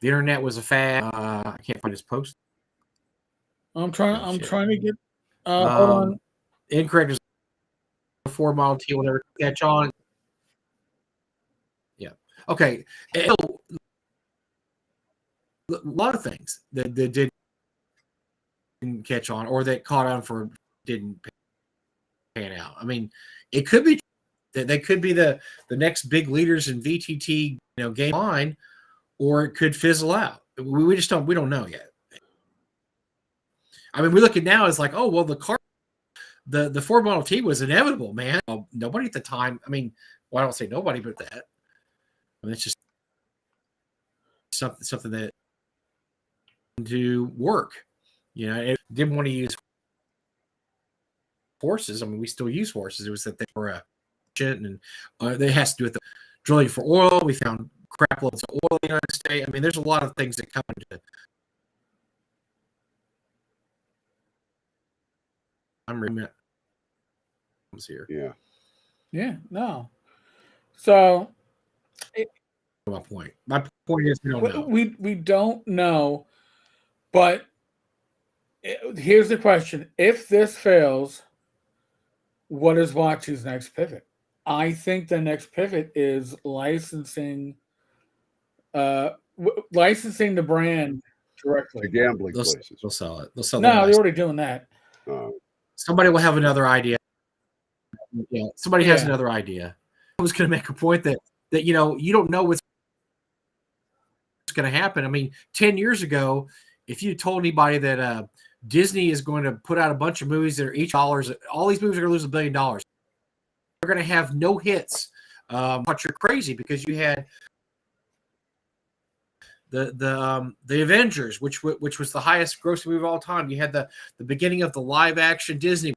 Speaker 2: the internet was a fad. I can't find his post.
Speaker 3: I'm trying to get. Hold on.
Speaker 2: Incorrect. 4 Model T will never catch on. Yeah. Okay. A lot of things that didn't catch on, or that caught on for didn't pan out. I mean, it could be that they could be the next big leaders in VTT, game line, or it could fizzle out. We just don't know yet. I mean, we look at now as like, oh well, the Ford Model T was inevitable, man. Nobody at the time. I mean, well, I don't say nobody, but that. I mean, it's just something that to work. It didn't want to use horses. I mean, we still use horses. It was that they were and they has to do with the drilling for oil. We found crap loads of oil in the United States. I mean, there's a lot of things that come into. I'm reading it.
Speaker 1: Here.
Speaker 3: Yeah. No. So.
Speaker 2: My point is we don't know.
Speaker 3: We don't know, but here's the question: if this fails, what is Watchy's next pivot? I think the next pivot is licensing the brand directly.
Speaker 1: The gambling places.
Speaker 2: They'll sell it. They'll sell.
Speaker 3: No, they're already doing that.
Speaker 2: Somebody will have another idea. Yeah, somebody has another idea. I was going to make a point that you don't know what's going to happen. I mean, 10 years ago, if you told anybody that Disney is going to put out a bunch of movies that are each dollars, all these movies are going to lose $1 billion. They're going to have no hits. But you're crazy because you had the Avengers, which was the highest grossing movie of all time. You had the beginning of the live action Disney,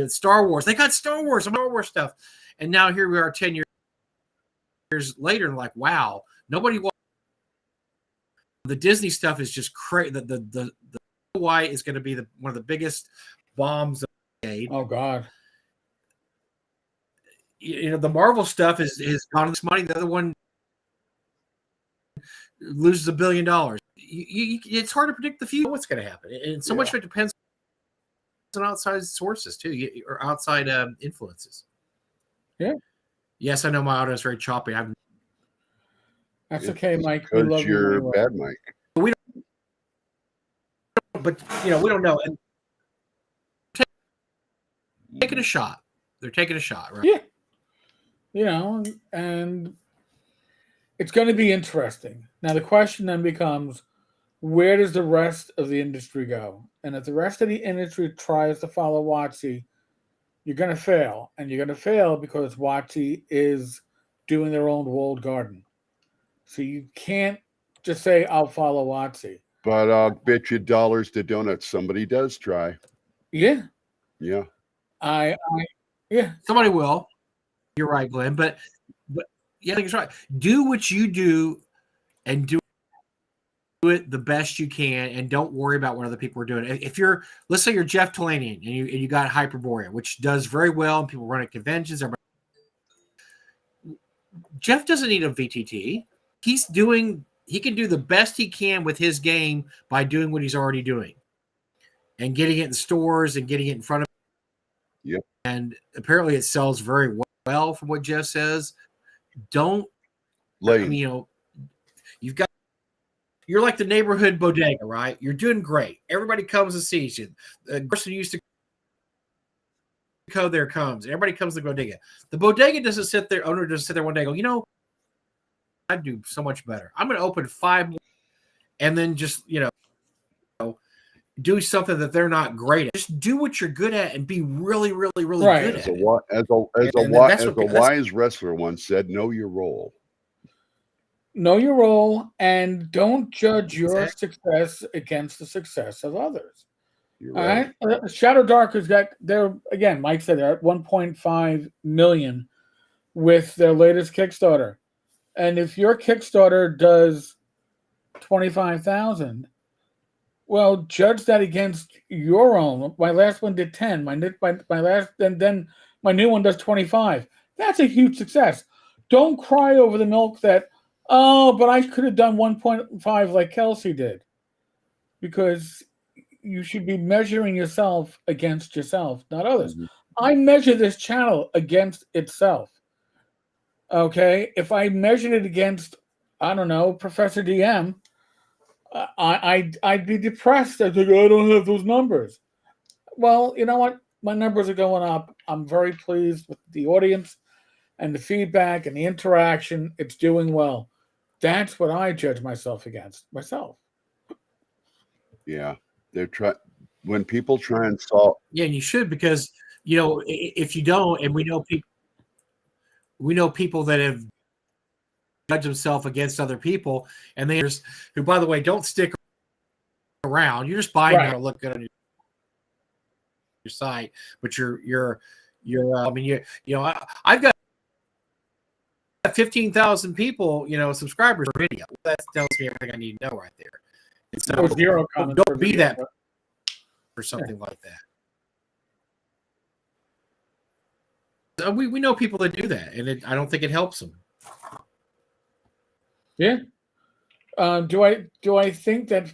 Speaker 2: Star Wars. They got Star Wars stuff, and now here we are 10 years later, and like, wow, nobody. The Disney stuff is just crazy. The White is going to be one of the biggest bombs of the decade.
Speaker 3: Oh God.
Speaker 2: The Marvel stuff is gone this money. The other one loses $1 billion. It's hard to predict the future. What's going to happen, and so much of it depends on outside sources too, or outside influences.
Speaker 3: Yeah.
Speaker 2: Yes, I know my audio is very choppy.
Speaker 3: That's okay, Mike. We love
Speaker 1: you're
Speaker 3: you.
Speaker 1: Bad, Mike.
Speaker 2: We don't know. And taking a shot. They're taking a shot, right?
Speaker 3: Yeah. And it's going to be interesting. Now, the question then becomes, where does the rest of the industry go? And if the rest of the industry tries to follow WotC, you're going to fail. And you're going to fail because WotC is doing their own walled garden. So you can't just say, I'll follow WotC.
Speaker 1: But I'll bet you dollars to donuts somebody does try.
Speaker 3: Yeah.
Speaker 1: Yeah.
Speaker 2: Somebody will. You're right, Glenn. But yeah, I think it's right. Do what you do and do it the best you can, and don't worry about what other people are doing. If let's say you're Jeff Talanian and you got Hyperborea, which does very well, and people run at conventions. Jeff doesn't need a VTT. He can do the best he can with his game by doing what he's already doing and getting it in stores and getting it in front of
Speaker 1: Yep.
Speaker 2: And apparently it sells very well from what Jeff says. Don't,
Speaker 1: Lane.
Speaker 2: I mean, you know, you're like the neighborhood bodega, right? You're doing great. Everybody comes and sees you. The person who used to go there comes. Everybody comes to the bodega. The bodega doesn't sit there, owner doesn't sit there one day and go, you know, I'd do so much better. I'm going to open 5 more and then just, you know, do something that they're not great at. Just do what you're good at and be really, really, really good at it.
Speaker 1: As a wise wrestler once said, know your role.
Speaker 3: Know your role and don't judge your success against the success of others.
Speaker 1: You're right.
Speaker 3: All right. Shadow Dark has got there again. Mike said they're at 1.5 million with their latest Kickstarter. And if your Kickstarter does 25,000, well, judge that against your own. My last one did 10. My last, and then my new one does 25. That's a huge success. Don't cry over the milk that, oh, but I could have done 1.5 like Kelsey did. Because you should be measuring yourself against yourself, not others. Mm-hmm. I measure this channel against itself. Okay? If I measured it against, I don't know, Professor DM, I'd be depressed. I'd think, I don't have those numbers. Well, you know what? My numbers are going up. I'm very pleased with the audience and the feedback and the interaction. It's doing well. That's what I judge myself against, myself.
Speaker 1: Yeah. They're when people try and solve.
Speaker 2: Yeah, and you should, because, you know, if you don't, and we know people that have judged themselves against other people, and they who, by the way, don't stick around. You're just buying now to look good on your site, but you're I mean, you know, I've got 15,000 people, you know, subscribers for video. That tells me everything I need to know right there. And so
Speaker 3: zero comments.
Speaker 2: Don't be that for something like that. We know people that do that, and I don't think it helps them.
Speaker 3: Yeah. Do I think that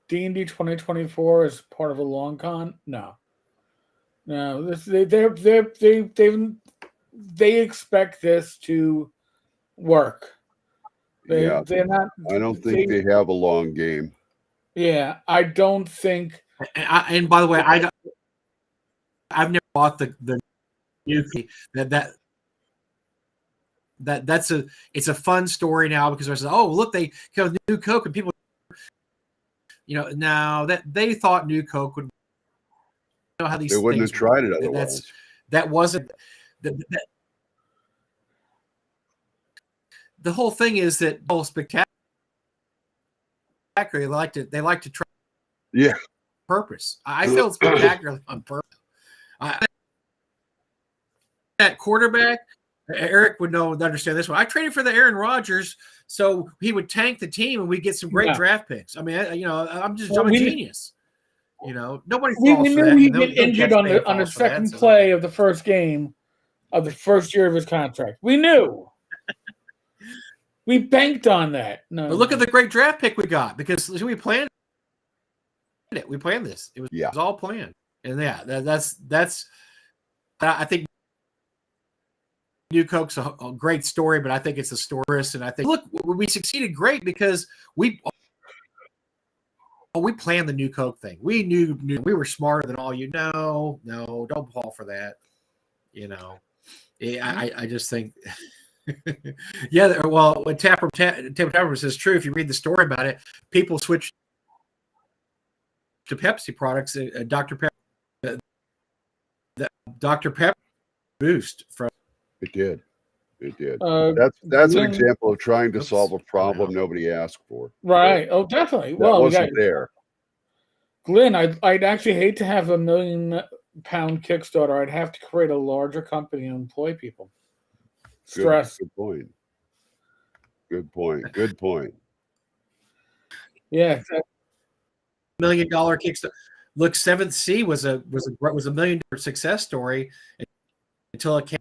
Speaker 3: D&D 2024 is part of a long con? No. They expect this to work. They're not.
Speaker 1: I don't think they have a long game.
Speaker 3: Yeah, I don't think.
Speaker 2: And by the way, I've never bought the new it's a fun story now, because I said, oh, look, they got new Coke, and people, you know, now that they thought New Coke would know how these
Speaker 1: they wouldn't
Speaker 2: things
Speaker 1: have tried
Speaker 2: work.
Speaker 1: it otherwise.
Speaker 2: That wasn't the whole thing is that all spectacular. They like to try.
Speaker 1: Yeah.
Speaker 2: Purpose. I felt spectacularly on purpose. That quarterback, Eric would understand this one. I traded for the Aaron Rodgers, so he would tank the team and we get some great draft picks. I mean, you know, I'm a genius. You know, nobody.
Speaker 3: We knew he'd get injured on the second play of the first game of the first year of his contract. We knew. We banked on that. No,
Speaker 2: but look at the great draft pick we got, because we planned it. We planned this. It was all planned, and that's. I think New Coke's a great story, but I think it's a story. And I think, look, we succeeded great because we planned the New Coke thing. We knew we were smarter than all you. No, don't fall for that. You know, I just think. Yeah, well, when Tapper says true, if you read the story about it, people switched to Pepsi products. Dr. Pepper, the Dr. Pepper boost from
Speaker 1: it did. That's an example of trying to solve a problem nobody asked for.
Speaker 3: Right. Oh, definitely.
Speaker 1: Well, wasn't there.
Speaker 3: Glenn, I'd actually hate to have £1 million Kickstarter. I'd have to create a larger company and employ people. Stress.
Speaker 1: Good point.
Speaker 3: Yeah.
Speaker 2: $1 million Kickstarter. Look, Seventh Sea was a $1 million success story until it came.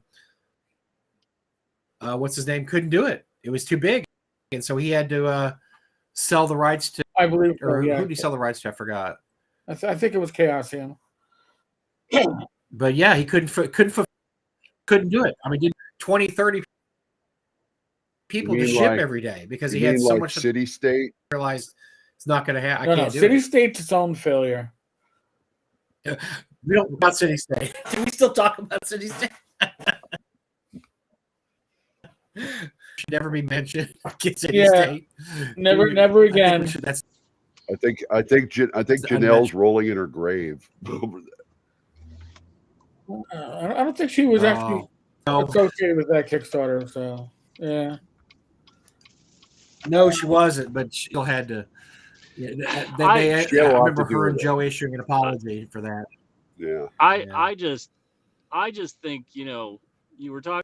Speaker 2: What's his name? Couldn't do it. It was too big, and so he had to sell the rights to.
Speaker 3: I believe.
Speaker 2: Or who did he sell the rights to? I forgot.
Speaker 3: I think it was Chaosium.
Speaker 2: But yeah, he couldn't do it. I mean, did 20, 30 people to ship every day because he had so much.
Speaker 1: City State
Speaker 2: realized it's not going to happen.
Speaker 3: No, City State's its own failure.
Speaker 2: We don't about City State. Can we still talk about City State? Should never be mentioned. City State.
Speaker 3: Never again.
Speaker 1: I think Janelle's rolling in her grave over that.
Speaker 3: I don't think she was actually associated with that Kickstarter. So yeah.
Speaker 2: No, she wasn't, but she still had to. I remember her and Joe issuing an apology for that.
Speaker 1: Yeah.
Speaker 4: I just think, you were talking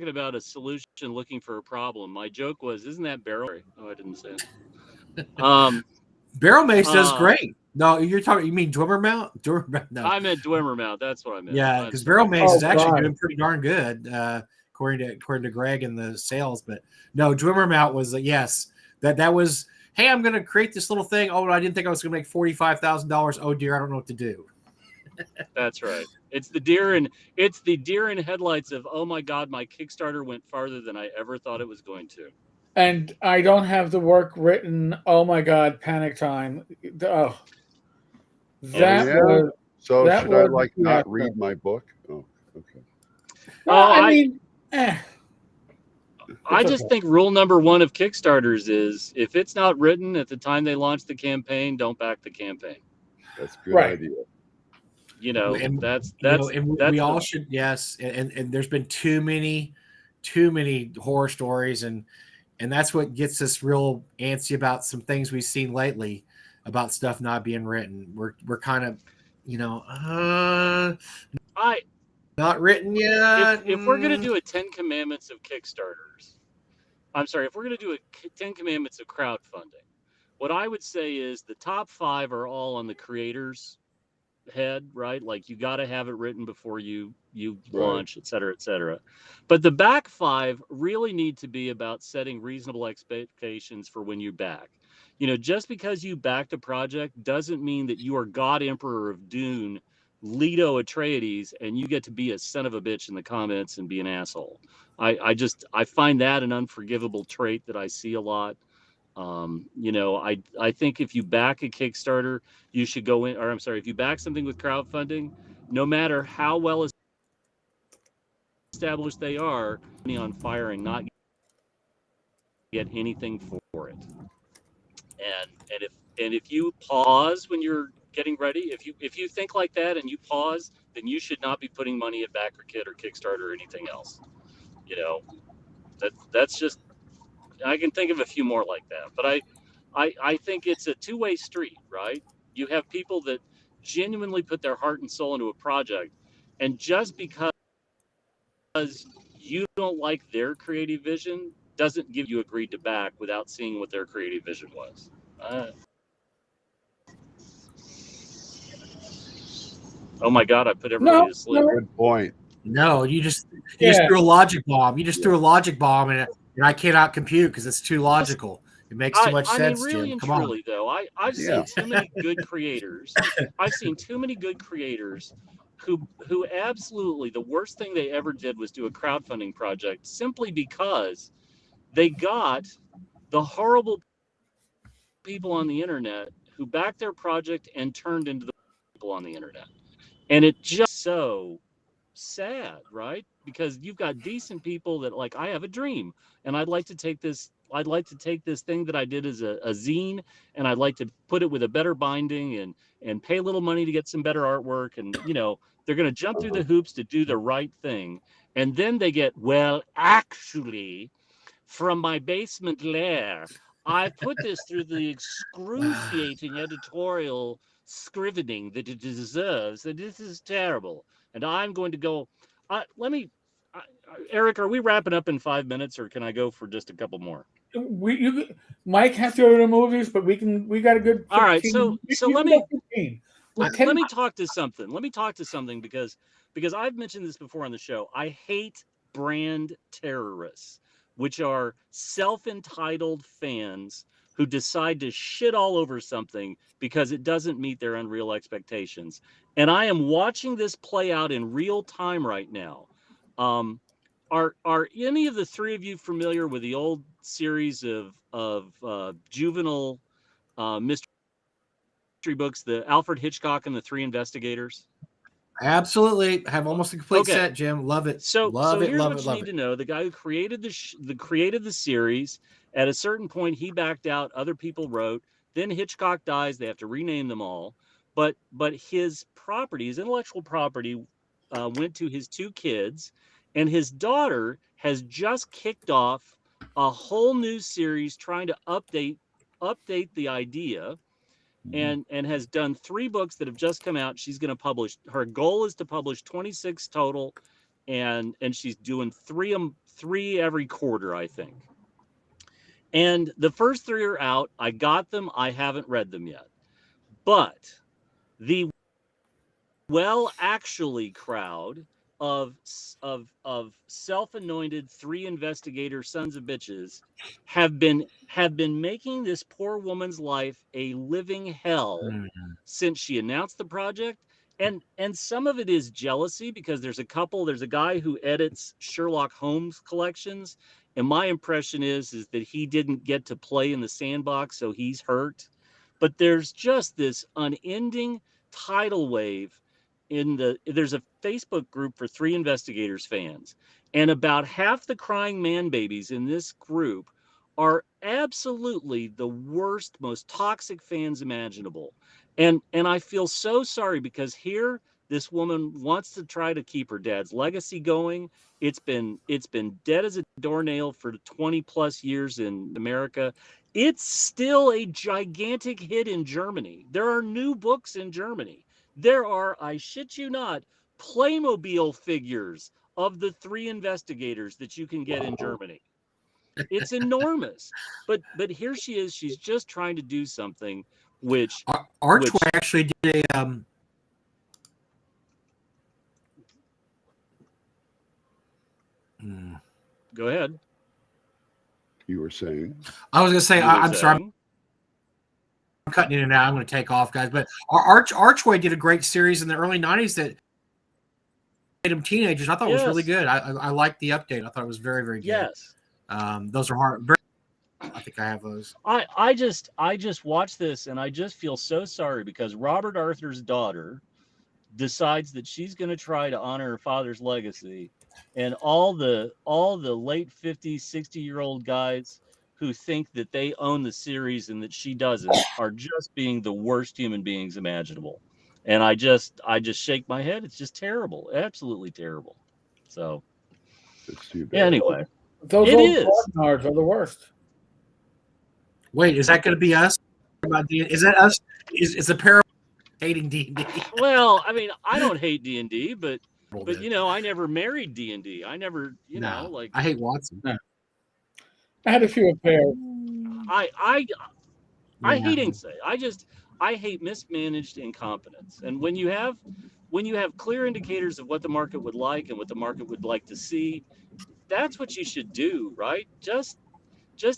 Speaker 4: about a solution looking for a problem. My joke was, isn't that barrel? Oh, I didn't say it.
Speaker 2: Barrel mace does great. No, you mean Dwemer mount? No.
Speaker 4: I meant Dwemer mount. That's what I meant.
Speaker 2: Yeah, because barrel mace is actually doing pretty darn good, according to Greg and the sales. But no, Dwemer mount was yes. That was, hey, I'm going to create this little thing. Oh, I didn't think I was going to make $45,000. Oh dear, I don't know what to do.
Speaker 4: That's right. It's the deer in headlights of, oh my God, my Kickstarter went farther than I ever thought it was going to.
Speaker 3: And I don't have the work written. Oh my God, panic time. Oh, was.
Speaker 1: So should I not read my book? Oh, okay.
Speaker 3: Well, I mean,
Speaker 4: I just think rule number one of Kickstarters is if it's not written at the time they launch the campaign, don't back the campaign.
Speaker 1: That's a good idea.
Speaker 2: We all should, yes. And there's been too many horror stories, and that's what gets us real antsy about some things we've seen lately about stuff not being written. We're kind of, not written yet.
Speaker 4: If we're gonna do a 10 Commandments of Kickstarters, if we're gonna do a 10 Commandments of crowdfunding, what I would say is the top 5 are all on the creator's head, right? Like you got to have it written before you launch, et cetera, but the back 5 really need to be about setting reasonable expectations for when you back. Just because you backed a project doesn't mean that you are God Emperor of Dune, Leto Atreides, and you get to be a son of a bitch in the comments and be an asshole. I find that an unforgivable trait that I see a lot. I think if you back a Kickstarter, you should go in, or if you back something with crowdfunding, no matter how well established they are, on fire and not get anything for it. And if you pause when you're getting ready, if you think like that and you pause, then you should not be putting money at BackerKit or Kickstarter or anything else. That's just, I can think of a few more like that, but I think it's a two-way street, right? You have people that genuinely put their heart and soul into a project, and just because you don't like their creative vision doesn't give you agreed to back without seeing what their creative vision was. Oh my God, I put everybody to sleep.
Speaker 1: Good point.
Speaker 2: No, you just threw a logic bomb. You just threw a logic bomb, and I cannot compute because it's too logical. It makes too much sense,
Speaker 4: really
Speaker 2: Jim.
Speaker 4: and
Speaker 2: Come
Speaker 4: truly,
Speaker 2: on.
Speaker 4: though, I've seen too many good creators. I've seen too many good creators who absolutely, the worst thing they ever did was do a crowdfunding project simply because they got the horrible people on the internet who backed their project and turned into the people on the internet. And it just so sad, right? Because you've got decent people that like, I have a dream and I'd like to take this thing that I did as a zine, and I'd like to put it with a better binding and pay a little money to get some better artwork. And, they're going to jump through the hoops to do the right thing. And then they get, well, actually, from my basement lair, I put this through the excruciating editorial scrivening that it deserves, and this is terrible. And I'm going to go, Eric, are we wrapping up in 5 minutes, or can I go for just a couple more?
Speaker 3: Mike has to go to the movies, but we got a good 15.
Speaker 4: All right, so let me talk to something. Let me talk to something because I've mentioned this before on the show. I hate brand terrorists, which are self-entitled fans who decide to shit all over something because it doesn't meet their unreal expectations. And I am watching this play out in real time right now. Are any of the three of you familiar with the old series of juvenile mystery books, the Alfred Hitchcock and the Three Investigators?
Speaker 2: Absolutely. I have almost a complete set, Jim. Love it.
Speaker 4: So here's
Speaker 2: love
Speaker 4: what
Speaker 2: it,
Speaker 4: you need to know. The guy who created created the series, at a certain point, he backed out. Other people wrote. Then Hitchcock dies. They have to rename them all. But his property, his intellectual property, went to his two kids, and his daughter has just kicked off a whole new series trying to update the idea. And has done 3 books that have just come out. She's going to publish. Her goal is to publish 26 total, and she's doing three every quarter, I think. And the first 3 are out. I got them. I haven't read them yet. But the actually crowd of self-anointed 3 investigator sons of bitches have been making this poor woman's life a living hell since she announced the project. And some of it is jealousy, because there's a guy who edits Sherlock Holmes collections, and my impression is that he didn't get to play in the sandbox, so he's hurt. But there's just this unending tidal wave. There's a Facebook group for 3 Investigators fans, and about half the crying man babies in this group are absolutely the worst, most toxic fans imaginable. And I feel so sorry, because here this woman wants to try to keep her dad's legacy going. It's been dead as a doornail for 20 plus years in America. It's still a gigantic hit in Germany. There are new books in Germany. There are, I shit you not, Playmobil figures of the 3 investigators that you can get in Germany. It's enormous. But here she is. She's just trying to do something which
Speaker 2: Archway actually did a
Speaker 4: Go ahead.
Speaker 1: You were saying?
Speaker 2: I was going to say, I'm sorry. I'm cutting in and out. I'm going to take off, guys. But Archway did a great series in the early 90s that made them teenagers. I thought it was really good. I liked the update. I thought it was very, very good.
Speaker 4: Yes.
Speaker 2: Those are hard. I think I have those.
Speaker 4: I just watched this, and I just feel so sorry, because Robert Arthur's daughter decides that she's going to try to honor her father's legacy, and all the late 50, 60-year-old guys who think that they own the series and that she doesn't are just being the worst human beings imaginable. And I just shake my head. It's just terrible. Absolutely terrible. So anyway,
Speaker 3: those old partners are the worst.
Speaker 2: Wait, is that going to be us? Is that us? Is the pair hating D&D?
Speaker 4: Well, I mean, I don't hate D&D, but I never married D&D. I never,
Speaker 2: I hate Watson.
Speaker 3: No. I had a few affairs.
Speaker 4: I hate insight. I hate mismanaged incompetence. And when you have clear indicators of what the market would like and what the market would like to see, that's what you should do, right? Just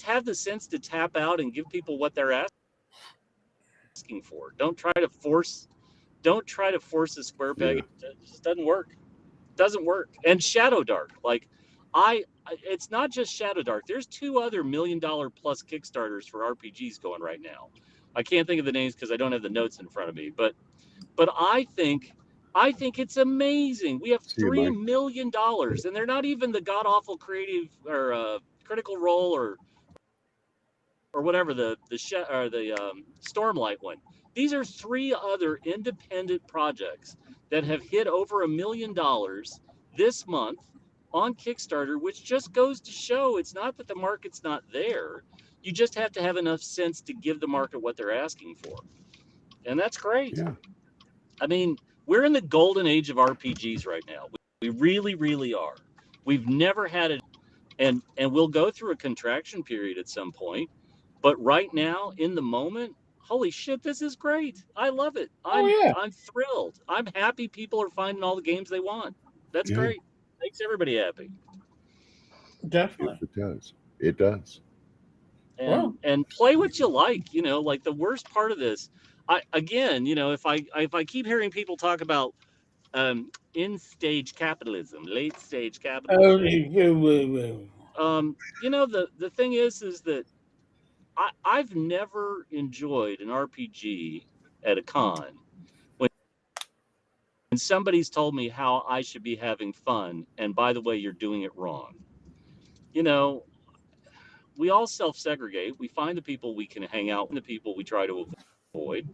Speaker 4: have the sense to tap out and give people what they're asking for. Don't try to force a square peg. It just doesn't work. And Shadow Dark, it's not just Shadow Dark. There's 2 other $1 million plus Kickstarters for RPGs going right now. I can't think of the names because I don't have the notes in front of me, but I think it's amazing. We have $3 million, and they're not even the god awful creative or Critical Role or whatever the Stormlight one. These are 3 other independent projects that have hit over $1 million this month on Kickstarter, which just goes to show it's not that the market's not there. You just have to have enough sense to give the market what they're asking for. And that's great.
Speaker 1: Yeah.
Speaker 4: I mean, we're in the golden age of RPGs right now. We really, really are. We've never had it, and we'll go through a contraction period at some point. But right now, in the moment, holy shit, this is great. I love it. I'm thrilled. I'm happy people are finding all the games they want. That's great. Makes everybody happy.
Speaker 3: Definitely.
Speaker 1: Yes, it does. It does.
Speaker 4: and play what you like. Like the worst part of this, if I keep hearing people talk about in stage capitalism, late stage capitalism, the thing is that I've never enjoyed an RPG at a con when somebody's told me how I should be having fun, and by the way, you're doing it wrong. We all self-segregate. We find the people we can hang out with, the people we try to avoid,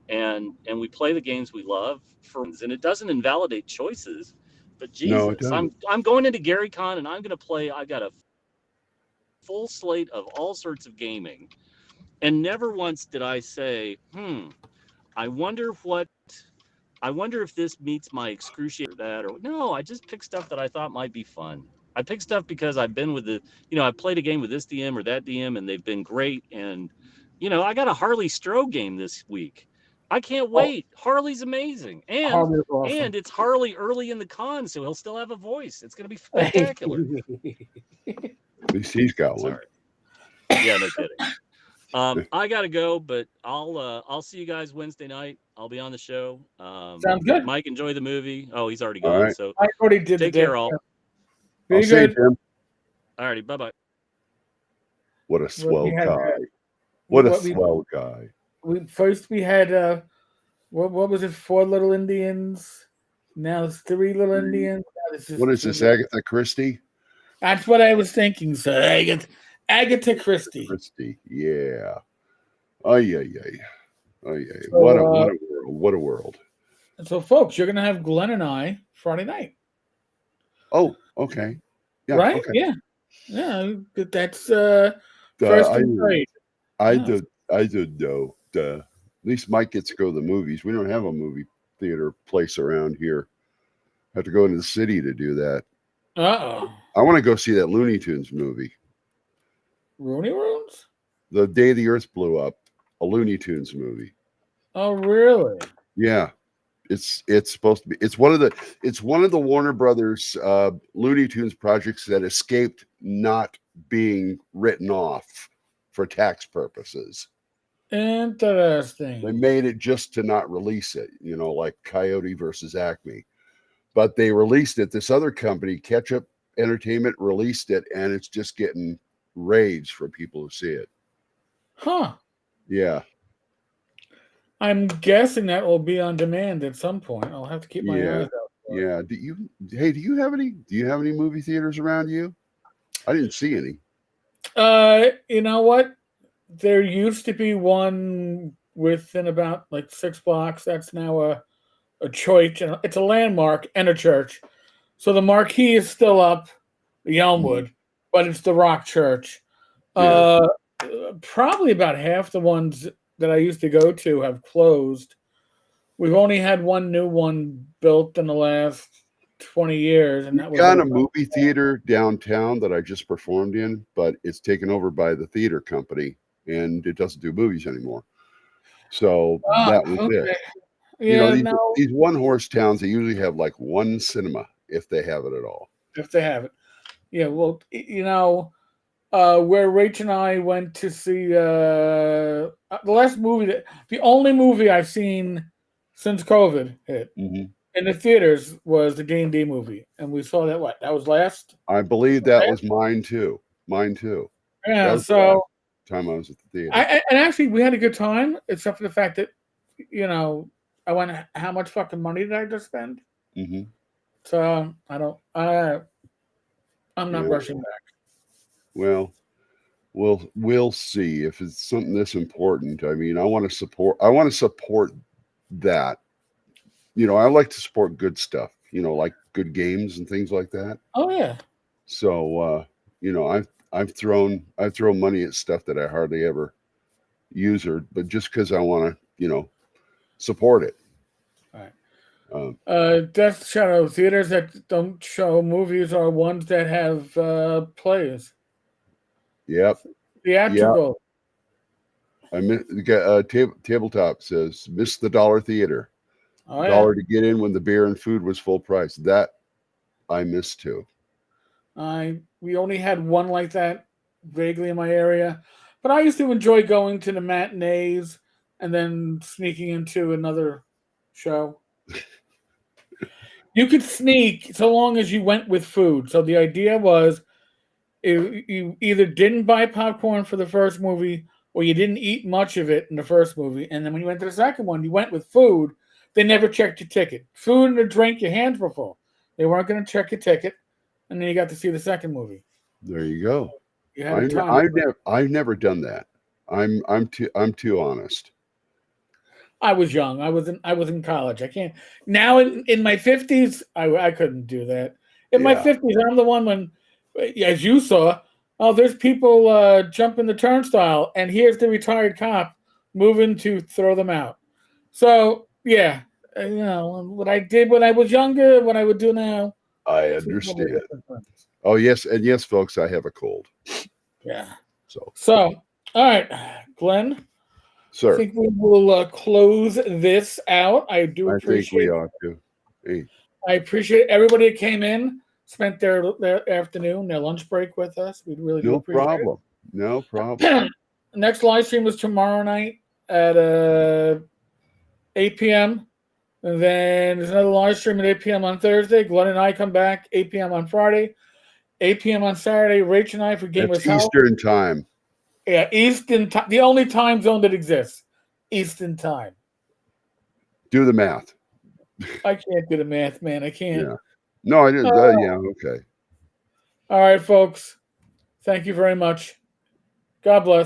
Speaker 4: and we play the games we love and it doesn't invalidate choices. But Jesus, I'm going into GaryCon and I'm going to play. I got a full slate of all sorts of gaming, and never once did I say, I wonder if this meets my excruciating that, or no, I just picked stuff that I thought might be fun. I picked stuff because I've been with I played a game with this DM or that DM and they've been great. And, I got a Harley Strode game this week. I can't wait. Harley's amazing. And it's Harley early in the con, so he'll still have a voice. It's going to be spectacular.
Speaker 1: At least he's got one.
Speaker 4: Yeah, no kidding. I gotta go, but I'll see you guys Wednesday night. I'll be on the show.
Speaker 3: Sounds good.
Speaker 4: Mike, enjoy the movie. Oh, he's already gone. Right. So
Speaker 3: I already did.
Speaker 4: Take care, all.
Speaker 1: I'll see you, Tim.
Speaker 4: All righty, bye.
Speaker 1: What a swell guy! What a swell guy!
Speaker 3: We had what was it? 4 little Indians. Now it's 3 little Indians.
Speaker 1: What is this, Agatha Christie?
Speaker 3: That's what I was thinking, sir. Agatha Christie.
Speaker 1: Yeah. Yeah. So, what a world! What a world!
Speaker 3: So, folks, you're gonna have Glenn and I Friday night.
Speaker 1: Oh, okay. Yeah.
Speaker 3: Right?
Speaker 1: Okay.
Speaker 3: Yeah. That's first and great.
Speaker 1: I did know. At least Mike gets to go to the movies. We don't have a movie theater place around here. I have to go into the city to do that.
Speaker 3: I
Speaker 1: want to go see that Looney Tunes movie.
Speaker 3: Rooney Rooms?
Speaker 1: The Day the Earth Blew Up, a Looney Tunes movie.
Speaker 3: Oh, really?
Speaker 1: Yeah. It's supposed to be. It's one of the Warner Brothers Looney Tunes projects that escaped not being written off for tax purposes.
Speaker 3: Interesting.
Speaker 1: They made it just to not release it, like Coyote versus Acme. But they released it. This other company, Ketchup Entertainment, released it, and it's just getting raves for people who see it.
Speaker 3: Huh.
Speaker 1: Yeah.
Speaker 3: I'm guessing that will be on demand at some point. I'll have to keep my eyes out.
Speaker 1: Yeah. Do you have any movie theaters around you? I didn't see any.
Speaker 3: You know what? There used to be one within about 6 blocks. That's now a church. It's a landmark and a church. So the marquee is still up, the Elmwood, but it's the Rock Church.
Speaker 1: Yeah.
Speaker 3: Probably about half the ones that I used to go to have closed. We've only had one new one built in the last 20 years. And that was
Speaker 1: got a movie theater downtown that I just performed in, but it's taken over by the theater company and it doesn't do movies anymore. So that was it.
Speaker 3: Yeah,
Speaker 1: these one-horse towns, they usually have one cinema, if they have it at all.
Speaker 3: If they have it. Yeah, well, where Rach and I went to see the last movie, the only movie I've seen since COVID hit in the theaters was the D&D movie. And we saw that, that was last?
Speaker 1: I believe that was mine too.
Speaker 3: Yeah, so
Speaker 1: time I was at the theater.
Speaker 3: And actually, we had a good time, except for the fact that, I went, how much fucking money did I just spend?
Speaker 1: Mm-hmm.
Speaker 3: So I'm not rushing back.
Speaker 1: Well, we'll see if it's something this important. I mean, I want to support that. I like to support good stuff, like good games and things like that.
Speaker 3: Oh yeah.
Speaker 1: So I've thrown money at stuff that I hardly ever use, but just because I want to, support it.
Speaker 3: All right. Death Shadow theaters that don't show movies are ones that have plays.
Speaker 1: Yep.
Speaker 3: Theatrical.
Speaker 1: Tabletop says miss the dollar theater.
Speaker 3: Oh,
Speaker 1: $1 to get in when the beer and food was full price. That I missed too.
Speaker 3: We only had one like that vaguely in my area, But I used to enjoy going to the matinees and then sneaking into another show. You could sneak so long as you went with food. So the idea was you either didn't buy popcorn for the first movie or you didn't eat much of it in the first movie. And then when you went to the second one, you went with food. They never checked your ticket. Food and a drink, your hands were full. They weren't going to check your ticket. And then you got to see the second movie.
Speaker 1: There you go.
Speaker 3: You had a time.
Speaker 1: I've never done that. I'm too honest.
Speaker 3: I was young. I was in college. I can't now in my 50s. I couldn't do that. In my 50s, I'm the one when, as you saw, oh, there's people jumping the turnstile, and here's the retired cop moving to throw them out. So yeah, what I did when I was younger, what I would do now.
Speaker 1: I understand. Oh yes, and yes, folks, I have a cold.
Speaker 3: Yeah.
Speaker 1: So
Speaker 3: all right, Glenn.
Speaker 1: Sir,
Speaker 3: I think we will close this out. I think we
Speaker 1: ought to. Hey.
Speaker 3: I appreciate everybody that came in, spent their afternoon, their lunch break with us. We really do appreciate it.
Speaker 1: No problem.
Speaker 3: Next live stream is tomorrow night at 8 p.m. And then there's another live stream at 8 p.m. on Thursday. Glenn and I come back 8 p.m. on Friday, 8 p.m. on Saturday. Rach and I for Gamers Health.
Speaker 1: Eastern time.
Speaker 3: Yeah, Eastern time. The only time zone that exists. Eastern time.
Speaker 1: Do the math.
Speaker 3: I can't do the math, man. I can't.
Speaker 1: Yeah. No, I didn't. Okay.
Speaker 3: All right, folks. Thank you very much. God bless.